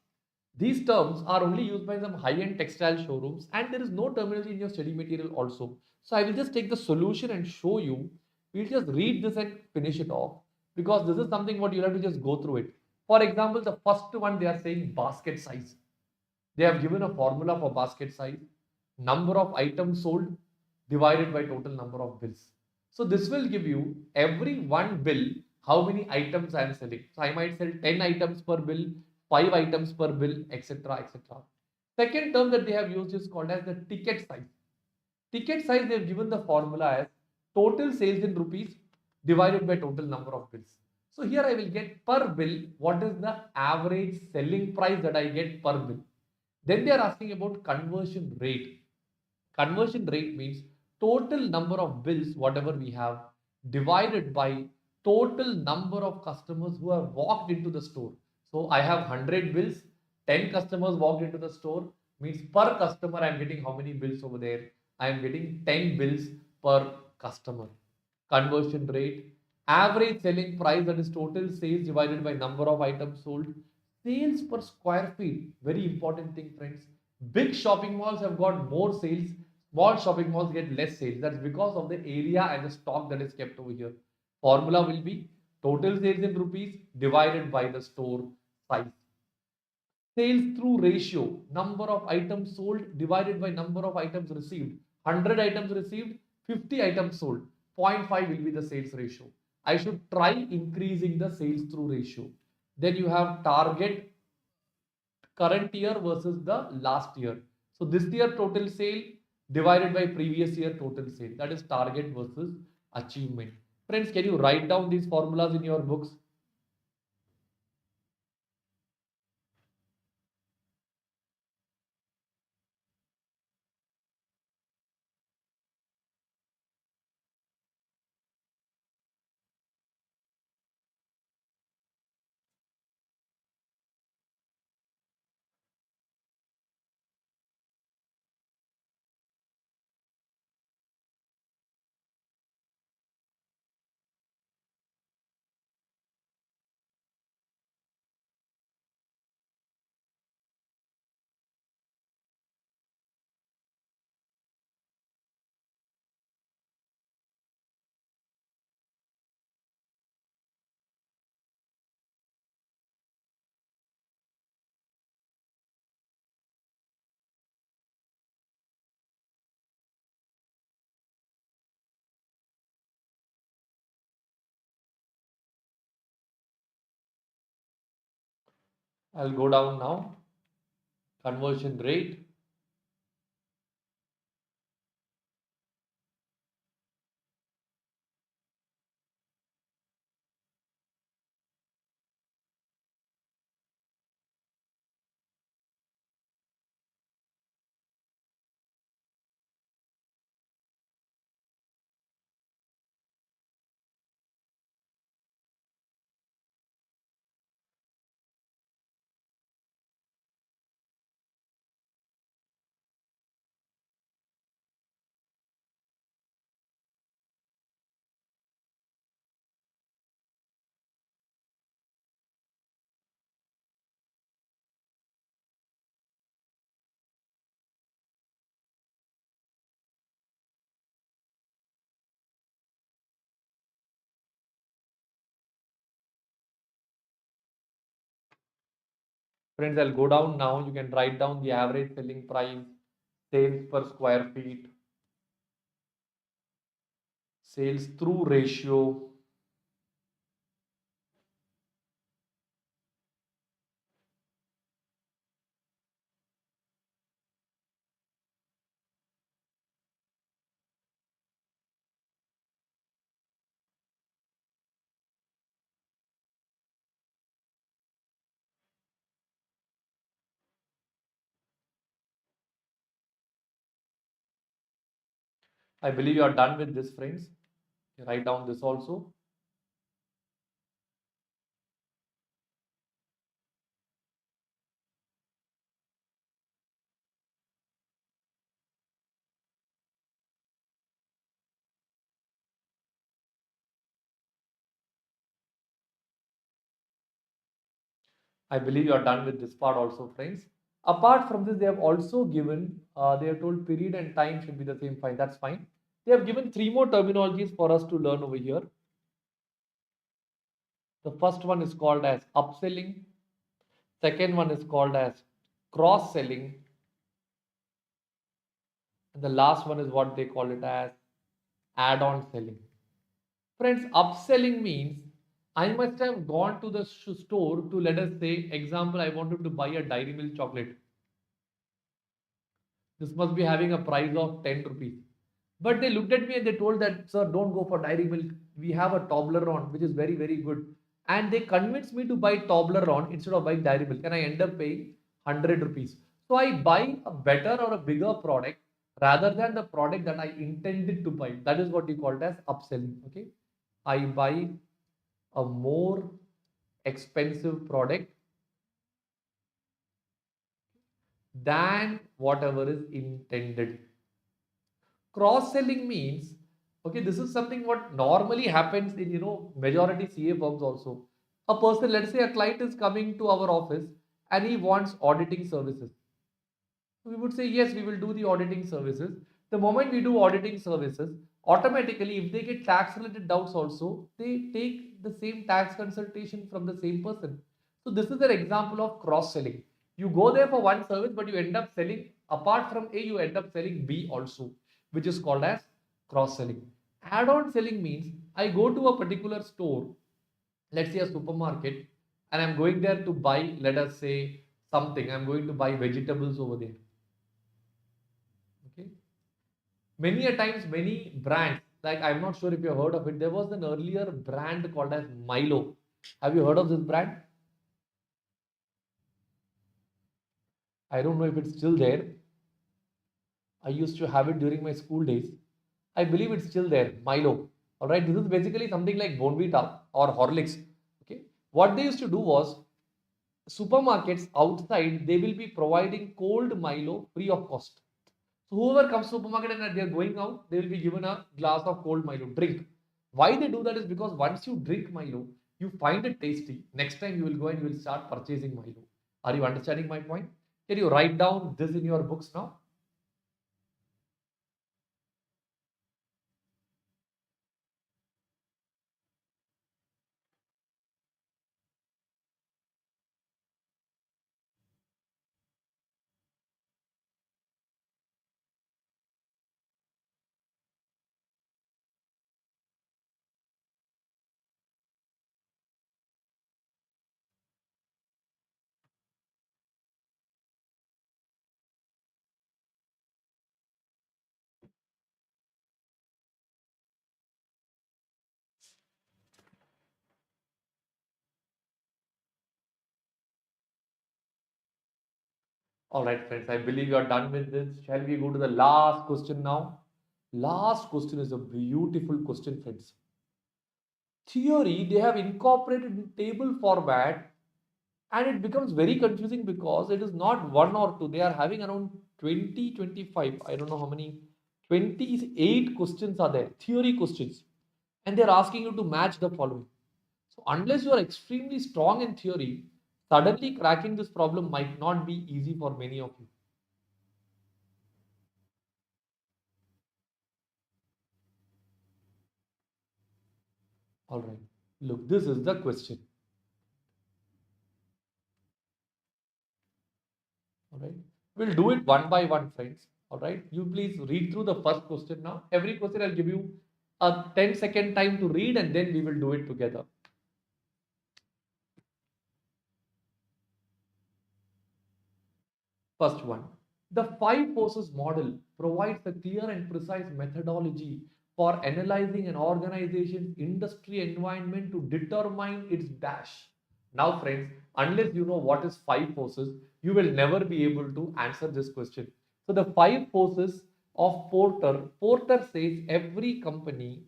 These terms are only used by some high-end textile showrooms, and there is no terminology in your study material also. So I will just take the solution and show you. We'll just read this and finish it off, because this is something what you'll have to just go through it. For example, the first one, they are saying basket size. They have given a formula for basket size, number of items sold divided by total number of bills. So this will give you every one bill how many items I am selling. So I might sell 10 items per bill, 5 items per bill, etc. etc. Second term that they have used is called as the ticket size. Ticket size, they have given the formula as total sales in rupees divided by total number of bills. So here I will get per bill what is the average selling price that I get per bill. Then they are asking about conversion rate. Conversion rate means total number of bills, whatever we have, divided by total number of customers who have walked into the store. So I have 100 bills, 10 customers walked into the store, means per customer I am getting how many bills over there? I am getting 10 bills per customer. Conversion rate, average selling price, that is total sales divided by number of items sold, sales per square feet, very important thing friends. Big shopping malls have got more sales, small shopping malls get less sales. That's because of the area and the stock that is kept over here. Formula will be total sales in rupees divided by the store size. Sales through ratio, number of items sold divided by number of items received. 100 items received, 50 items sold. 0.5 will be the sales ratio. I should try increasing the sales through ratio. Then you have target current year versus the last year. So this year total sale divided by previous year total sale. That is target versus achievement. Friends, can you write down these formulas in your books? I'll go down now. Conversion rate. Friends, I'll go down now. You can write down the average selling price, sales per square feet, sales through ratio. I believe you are done with this, friends. Write down this also. I believe you are done with this part also, friends. Apart from this, they have also given, they have told period and time should be the same. Fine, that's fine. They have given three more terminologies for us to learn over here. The first one is called as upselling. Second one is called as cross-selling. And the last one is what they call it as add-on selling. Friends, upselling means I must have gone to the store to, let us say, example, I wanted to buy a dairy milk chocolate. This must be having a price of 10 rupees. But they looked at me and they told that, sir, don't go for dairy milk. We have a Toblerone, which is very, very good. And they convinced me to buy Toblerone instead of buying dairy milk. And I end up paying 100 rupees. So I buy a better or a bigger product rather than the product that I intended to buy. That is what you call it as upselling. Okay. I buy a more expensive product than whatever is intended. Cross selling means, okay, this is something what normally happens in, majority CA firms also. A person, let's say a client is coming to our office and he wants auditing services. We would say, yes, we will do the auditing services. The moment we do auditing services, automatically, if they get tax related doubts also, they take the same tax consultation from the same person. So this is an example of cross selling. You go there for one service, but you end up selling, apart from A, you end up selling B also, which is called as cross selling. Add on selling means I go to a particular store, let's say a supermarket, and I'm going there to buy, let us say, something. I'm going to buy vegetables over there. Okay. Many a times, many brands, like I'm not sure if you have heard of it, there was an earlier brand called as Milo. Have you heard of this brand? I don't know if it's still there. I used to have it during my school days. I believe it's still there, Milo. All right, this is basically something like Bonvita or Horlicks. Okay, what they used to do was supermarkets outside they will be providing cold Milo free of cost. So whoever comes to supermarket and they are going out, they will be given a glass of cold Milo drink. Why they do that is because once you drink Milo, you find it tasty. Next time you will go and you will start purchasing Milo. Are you understanding my point? Can you write down this in your books now? All right, friends, I believe you are done with this. Shall we go to the last question now? Last question is a beautiful question, friends. Theory, they have incorporated in table format and it becomes very confusing because it is not one or two. They are having around 20, 25. I don't know how many. 28 questions are there, theory questions. And they're asking you to match the following. So unless you are extremely strong in theory, suddenly cracking this problem might not be easy for many of you. All right. Look, this is the question. All right. We'll do it one by one, friends. All right. You please read through the first question now. Every question I'll give you a 10-second time to read and then we will do it together. First one. The five forces model provides a clear and precise methodology for analyzing an organization's industry environment to determine its dash. Now, friends, unless you know what is five forces, you will never be able to answer this question. So, the five forces of Porter says every company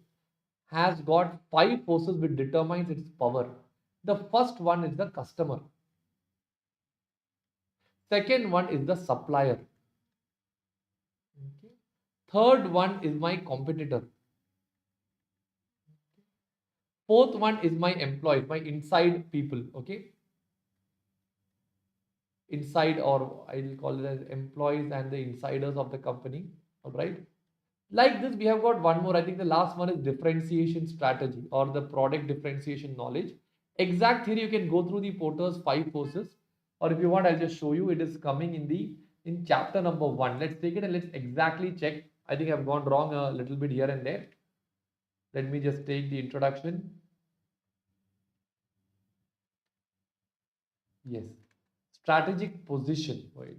has got five forces which determines its power. The first one is the customer. Second one is the supplier. Okay. Third one is my competitor. Fourth one is my employees, my inside people. Okay. inside, or I will call it as employees and the insiders of the company. All right. Like this, we have got one more. I think the last one is differentiation strategy or the product differentiation knowledge. Exact theory you can go through the Porter's 5 forces, or if you want, I'll just show you. It is coming in chapter number 1. Let's take it and let's exactly check. I think I've gone wrong a little bit here and there. Let me just take the introduction. Yes, strategic position. Wait.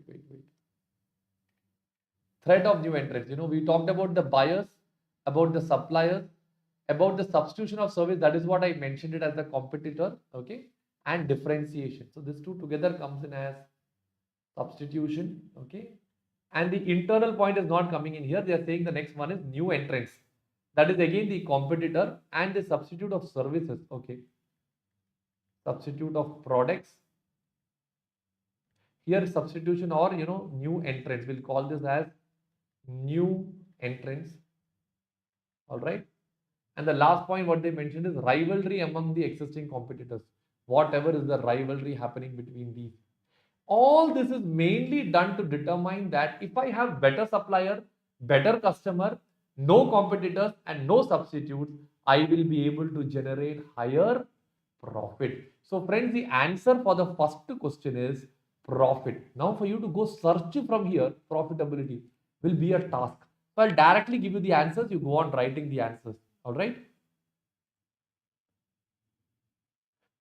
Threat of new entrants. We talked about the buyers, about the suppliers, about the substitution of service. That is what I mentioned it as the competitor, okay, and differentiation. So this two together comes in as substitution, okay, and the internal point is not coming in here. They are saying the next one is new entrants. That is again the competitor and the substitute of services, okay, substitute of products. Here substitution or new entrants. We'll call this as new entrants. All right. And the last point what they mentioned is rivalry among the existing competitors. Whatever is the rivalry happening between these. All this is mainly done to determine that if I have better supplier, better customer, no competitors and no substitutes, I will be able to generate higher profit. So friends, the answer for the first question is profit. Now for you to go search from here, profitability will be a task. So I'll directly give you the answers. You go on writing the answers. All right.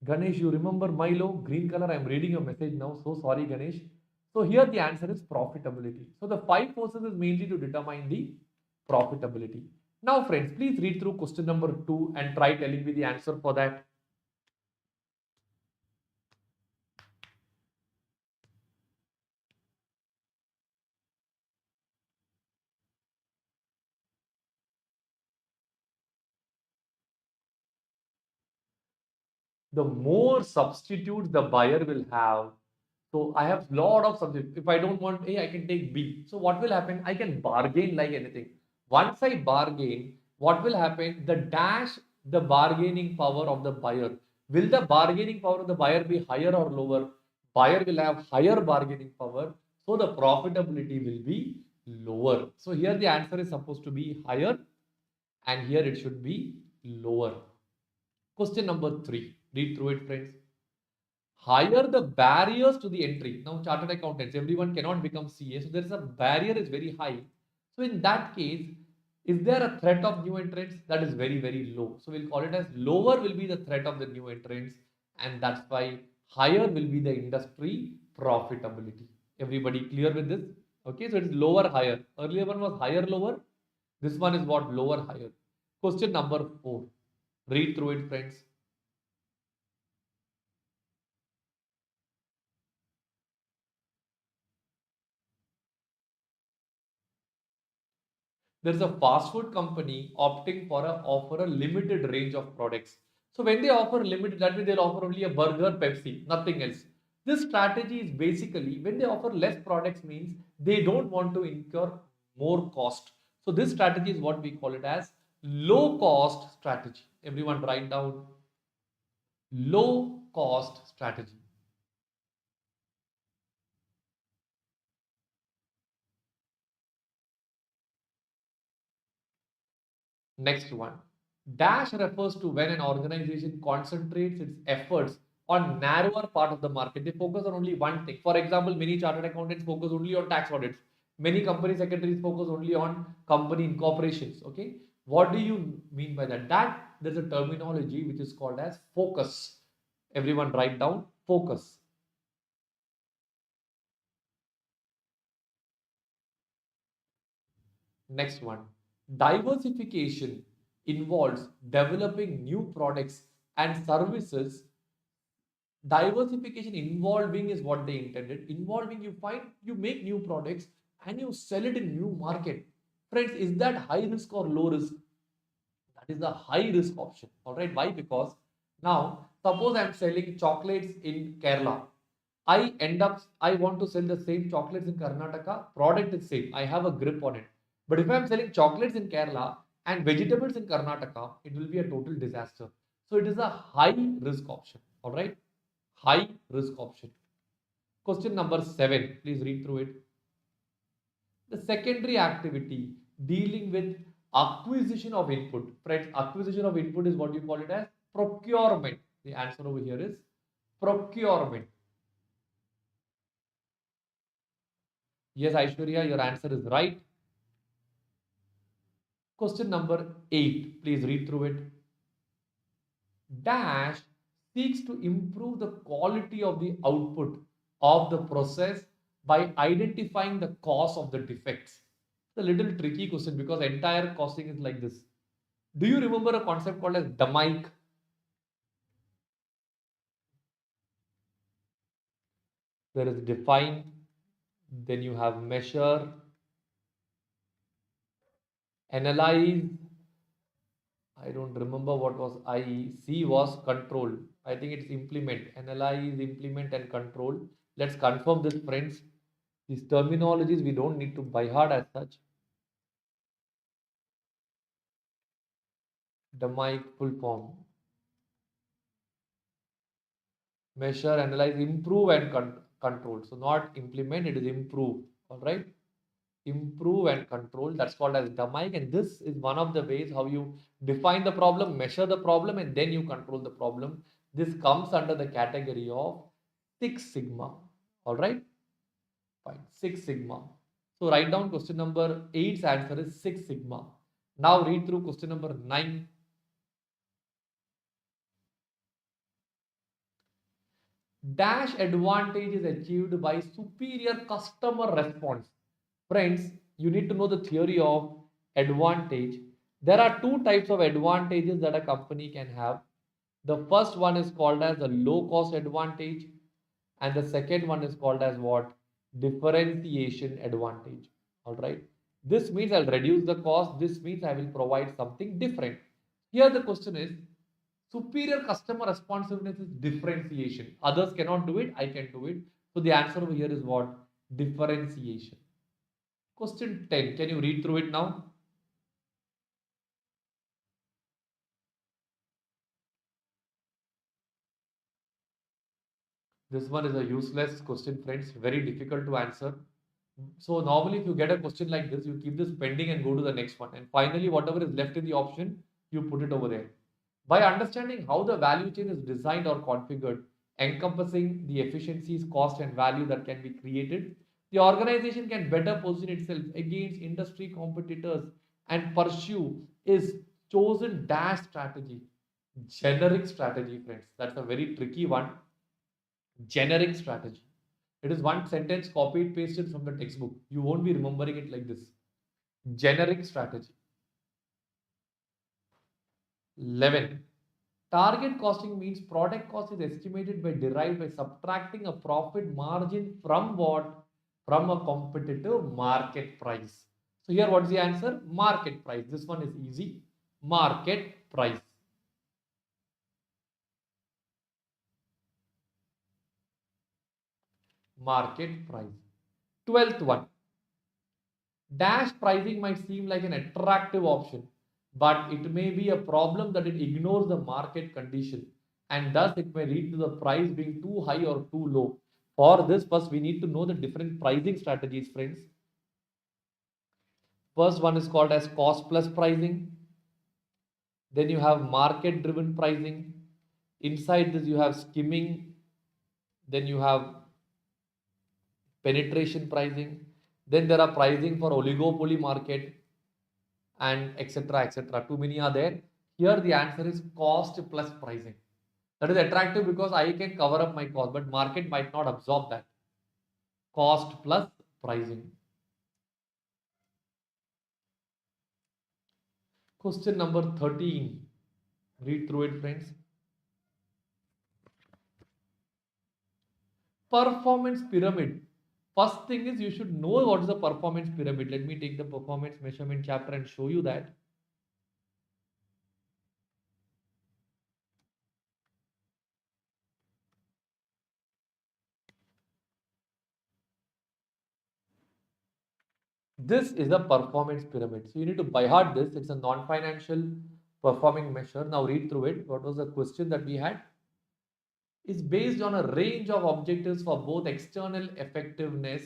Ganesh, you remember Milo, green color. I'm reading your message now. So sorry, Ganesh. So here the answer is profitability. So the 5 forces is mainly to determine the profitability. Now, friends, please read through question number 2 and try telling me the answer for that. The more substitutes the buyer will have. So I have lot of substitutes. If I don't want A, I can take B. So what will happen? I can bargain like anything. Once I bargain, what will happen? The bargaining power of the buyer. Will the bargaining power of the buyer be higher or lower? Buyer will have higher bargaining power. So the profitability will be lower. So here the answer is supposed to be higher and here it should be lower. Question number 3. Read through it, friends. Higher the barriers to the entry. Now, chartered accountants, everyone cannot become CA. So there is a barrier is very high. So in that case, is there a threat of new entrants? That is very, very low. So we'll call it as lower will be the threat of the new entrants. And that's why higher will be the industry profitability. Everybody clear with this? Okay, so it's lower, higher. Earlier one was higher, lower. This one is what? Lower, higher. Question number 4. Read through it, friends. There's a fast food company opting for offer a limited range of products. So when they offer limited, that means they'll offer only a burger, Pepsi, nothing else. This strategy is basically when they offer less products means they don't want to incur more cost. So this strategy is what we call it as low cost strategy. Everyone write down low cost strategy. Next one. Dash refers to when an organization concentrates its efforts on narrower part of the market. They focus on only one thing. For example, many chartered accountants focus only on tax audits. Many company secretaries focus only on company incorporations. Okay. What do you mean by that? There's a terminology which is called as focus. Everyone write down focus. Next one. Diversification involves developing new products and services. Diversification involving is what they intended. Involving, you make new products and you sell it in new market. Friends, is that high risk or low risk? That is the high risk option. All right. Why? Because now suppose I'm selling chocolates in Kerala. I want to sell the same chocolates in Karnataka. Product is same. I have a grip on it. But if I'm selling chocolates in Kerala and vegetables in Karnataka, it will be a total disaster. So it is a high risk option. All right. High risk option. Question number 7, please read through it. The secondary activity dealing with acquisition of input. Friends, acquisition of input is what you call it as procurement. The answer over here is procurement. Yes, Aishwarya, your answer is right. Question number 8, please read through it. Dash seeks to improve the quality of the output of the process by identifying the cause of the defects. It's a little tricky question because entire costing is like this. Do you remember a concept called as DMAIC? There is define, then you have measure, analyze. I don't remember what was I. C was control. I think it's implement. Analyze, implement, and control. Let's confirm this, friends. These terminologies we don't need to by heart as such. DMAIC full form. Measure, analyze, improve, and control. So not implement, it is improve. All right. Improve and control. That's called as DMAIC, and this is one of the ways how you define the problem, measure the problem, and then you control the problem. This comes under the category of Six Sigma. All right. Fine. Six Sigma. So write down question number 8's answer is Six Sigma. Now read through question number 9. Dash advantage is achieved by superior customer response. Friends, you need to know the theory of advantage. There are two types of advantages that a company can have. The first one is called as a low cost advantage, and the second one is called as what? Differentiation advantage. All right. This means I'll reduce the cost. This means I will provide something different. Here the question is, superior customer responsiveness is differentiation. Others cannot do it, I can do it. So the answer over here is what? Differentiation. Question 10. Can you read through it now? This one is a useless question, friends. Very difficult to answer. So normally if you get a question like this, you keep this pending and go to the next one. And finally, whatever is left in the option, you put it over there. By understanding how the value chain is designed or configured, encompassing the efficiencies, cost, and value that can be created, the organization can better position itself against industry competitors and pursue its chosen dash strategy. Generic strategy, friends. That's a very tricky one. Generic strategy. It is one sentence copied pasted from the textbook. You won't be remembering it like this. Generic strategy. 11. Target costing means product cost is estimated by derived by subtracting a profit margin from what? From a competitive market price. So here what's the answer? Market price. This one is easy. Market price. Market price. 12th one. Dash pricing might seem like an attractive option, but it may be a problem that it ignores the market condition, and thus it may lead to the price being too high or too low. For this, first we need to know the different pricing strategies, friends. First one is called as cost plus pricing. Then you have market driven pricing. Inside this, you have skimming. Then you have penetration pricing. Then there are pricing for oligopoly market and etc. etc. Too many are there. Here the answer is cost plus pricing. That is attractive because I can cover up my cost, but market might not absorb that. Cost plus pricing. Question number 13. Read through it, friends. Performance pyramid. First thing is you should know what is the performance pyramid. Let me take the performance measurement chapter and show you that. This is a performance pyramid. So you need to by heart this. It's a non-financial performing measure. Now read through it. What was the question that we had? is based on a range of objectives for both external effectiveness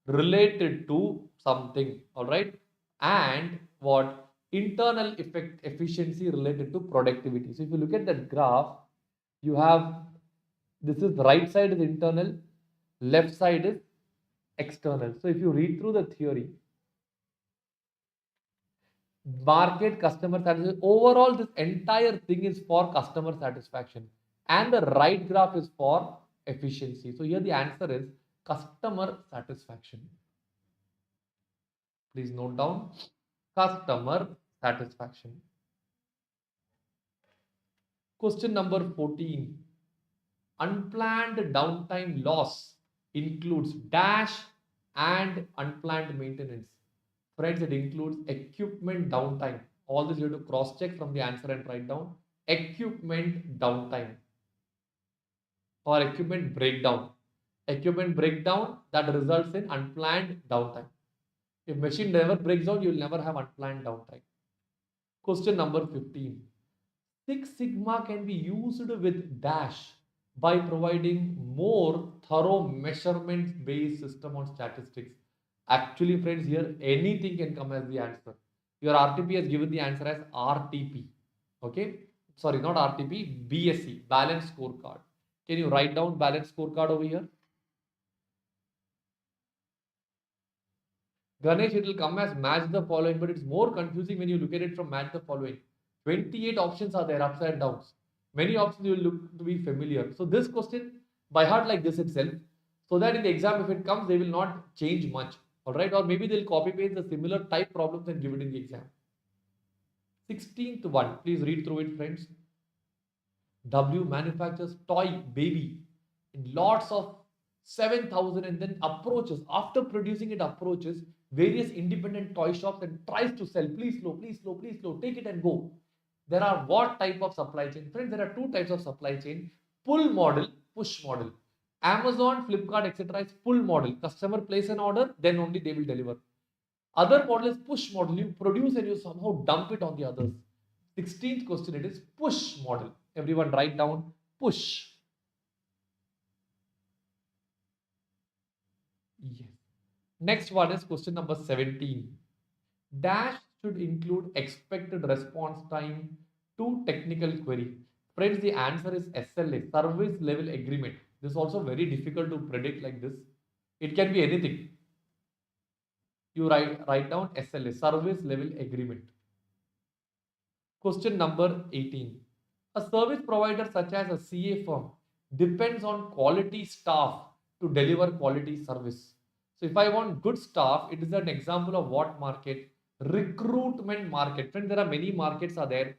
related to something, all right, and what internal efficiency related to productivity. So if you look at that graph, you have, this is right side is internal, left side is external. So if you read through the theory, market customer satisfaction, overall this entire thing is for customer satisfaction, and the right graph is for efficiency. So here the answer is customer satisfaction. Please note down customer satisfaction. Question number 14. Unplanned downtime loss includes dash and unplanned maintenance. Friends, it includes equipment downtime. All this you have to cross check from the answer and write down equipment downtime or equipment breakdown. Equipment breakdown that results in unplanned downtime. If machine never breaks down, you will never have unplanned downtime. Question number 15. Six Sigma can be used with dash by providing more thorough measurement based system on statistics. Actually, friends, here anything can come as the answer. Your RTP has given the answer as RTP. Okay, sorry, not RTP, BSc, Balanced Scorecard. Can you write down Balanced Scorecard over here? Ganesh, it will come as match the following, but it's more confusing when you look at it from match the following. 28 options are there, ups and downs. Many options you will look to be familiar. So this question by heart like this itself, so that in the exam, if it comes, they will not change much. All right, or maybe they'll copy paste the similar type problems and give it in the exam. 16th one, please read through it, friends. W manufactures toy baby in lots of 7,000 and then approaches, after producing it, approaches various independent toy shops and tries to sell. Please slow, please slow, please slow, take it and go. There are what type of supply chain? Friends, there are two types of supply chain: pull model, push model. Amazon, Flipkart, etc. is pull model. Customer place an order, then only they will deliver. Other model is push model. You produce and you somehow dump it on the others. 16th question, it is push model. Everyone write down push. Yes. Next one is question number 17. Dash should include expected response time to technical query. Friends, the answer is SLA, service level agreement. This is also very difficult to predict like this. It can be anything. You write down SLA, service level agreement. Question number 18. A service provider such as a CA firm depends on quality staff to deliver quality service. So if I want good staff, it is an example of what market? Recruitment market. Friends, there are many markets are there.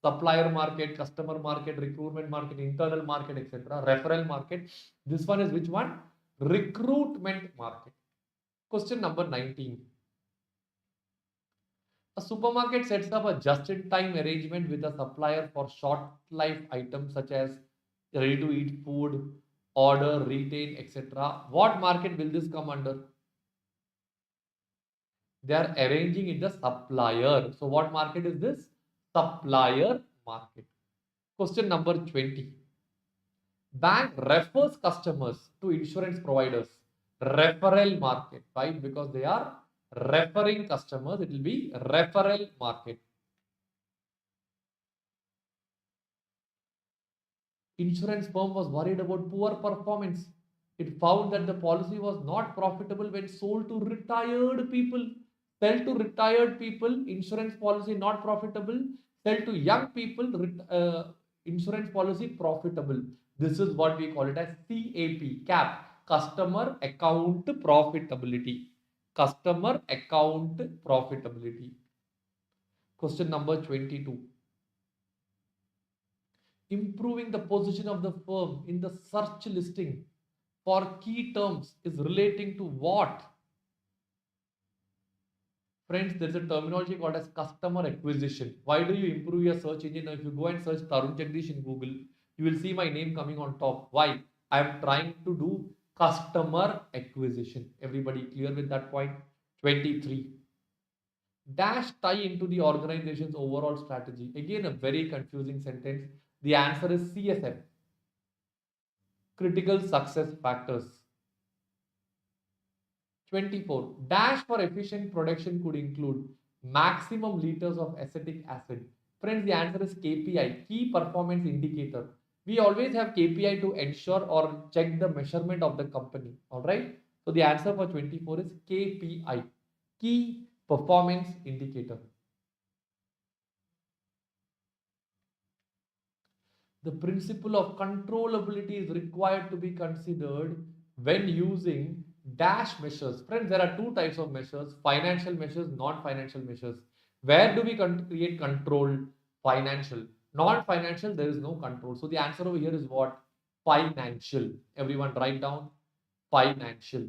Supplier market, customer market, recruitment market, internal market, etc. Referral market. This one is which one? Recruitment market. Question number 19. A supermarket sets up a just-in-time arrangement with a supplier for short-life items such as ready-to-eat food, order, retain, etc. What market will this come under? They are arranging in the supplier. So what market is this? Supplier market. Question number 20. Bank refers customers to insurance providers. Referral market, right? Because they are referring customers, it will be referral market. Insurance firm was worried about poor performance. It found that the policy was not profitable when sold to retired people. Sell to retired people, insurance policy not profitable. Sell to young people, insurance policy profitable. This is what we call it as CAP, customer account profitability. Customer account profitability. Question number 22. Improving the position of the firm in the search listing for key terms is relating to what? Friends, there is a terminology called as customer acquisition. Why do you improve your search engine? Now, if you go and search Tarun Jagdish in Google, you will see my name coming on top. Why? I am trying to do customer acquisition. Everybody clear with that point? 23. Dash tie into the organization's overall strategy. Again, a very confusing sentence. The answer is CSM. critical success factors. 24. Dash for efficient production could include maximum liters of acetic acid. Friends, the answer is KPI, key performance indicator. We always have KPI to ensure or check the measurement of the company. All right. So the answer for 24 is KPI, key performance indicator. The principle of controllability is required to be considered when using dash measures. Friends, there are two types of measures: financial measures, non-financial measures. Where do we create control? Financial. Non-financial, there is no control. So the answer over here is what? Financial. Everyone write down financial.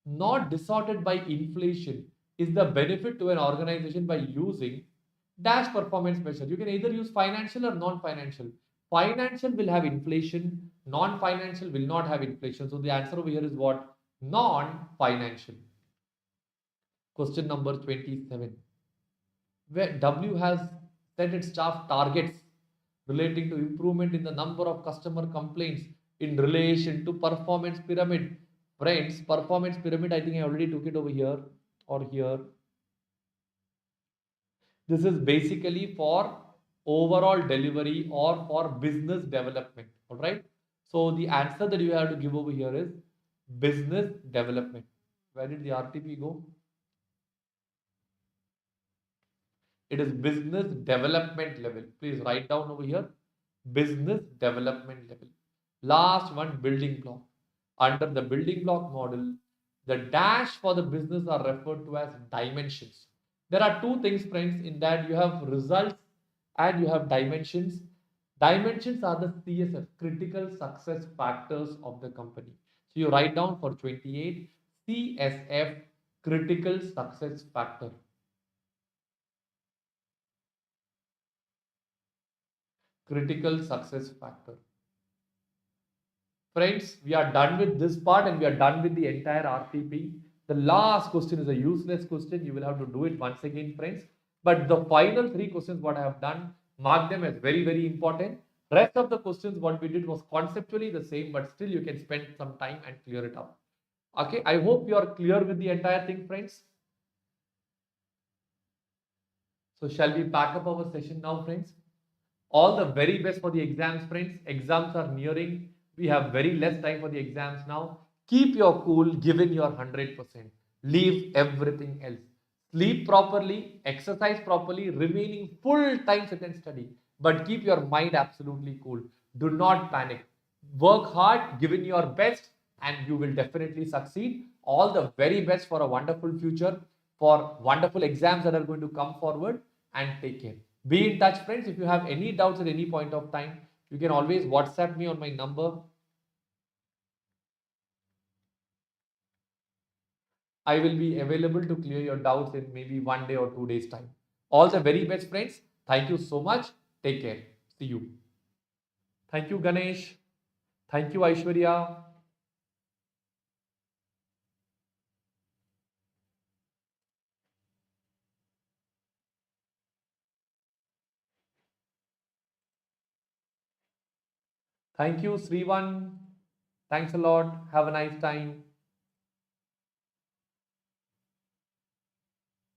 Not distorted by inflation is the benefit to an organization by using dash performance measure. You can either use financial or non-financial. Financial will have inflation, non-financial will not have inflation. So the answer over here is what? Non-financial. Question number 27. Where W has set its staff targets relating to improvement in the number of customer complaints in relation to performance pyramid. Friends, performance pyramid, I think I already took it over here or here. This is basically for overall delivery or for business development. All right. So the answer that you have to give over here is business development. Where did the RTP go? It is business development level. Please write down over here business development level. Last one, building block. Under the building block model, the dash for the business are referred to as dimensions. There are two things, friends, in that you have results and you have dimensions. Dimensions are the CSF, critical success factors of the company. So you write down for 28 CSF, critical success factor. Critical success factor. Friends, we are done with this part and we are done with the entire RTP. The last question is a useless question. You will have to do it once again, friends. But the final three questions, what I have done, mark them as very, very important. Rest of the questions, what we did was conceptually the same, but still you can spend some time and clear it up. Okay, I hope you are clear with the entire thing, friends. So shall we pack up our session now, friends? All the very best for the exams, friends. Exams are nearing. We have very less time for the exams now. Keep your cool, give in your 100%. Leave everything else. Sleep properly, exercise properly, remaining full time sit and study. But keep your mind absolutely cool. Do not panic. Work hard, give in your best, and you will definitely succeed. All the very best for a wonderful future, for wonderful exams that are going to come forward, and take care. Be in touch, friends. If you have any doubts at any point of time, you can always WhatsApp me on my number. I will be available to clear your doubts in maybe 1 day or 2 days time. All the very best, friends. Thank you so much. Take care. See you. Thank you, Ganesh. Thank you, Aishwarya. Thank you, Srivan. Thanks a lot. Have a nice time.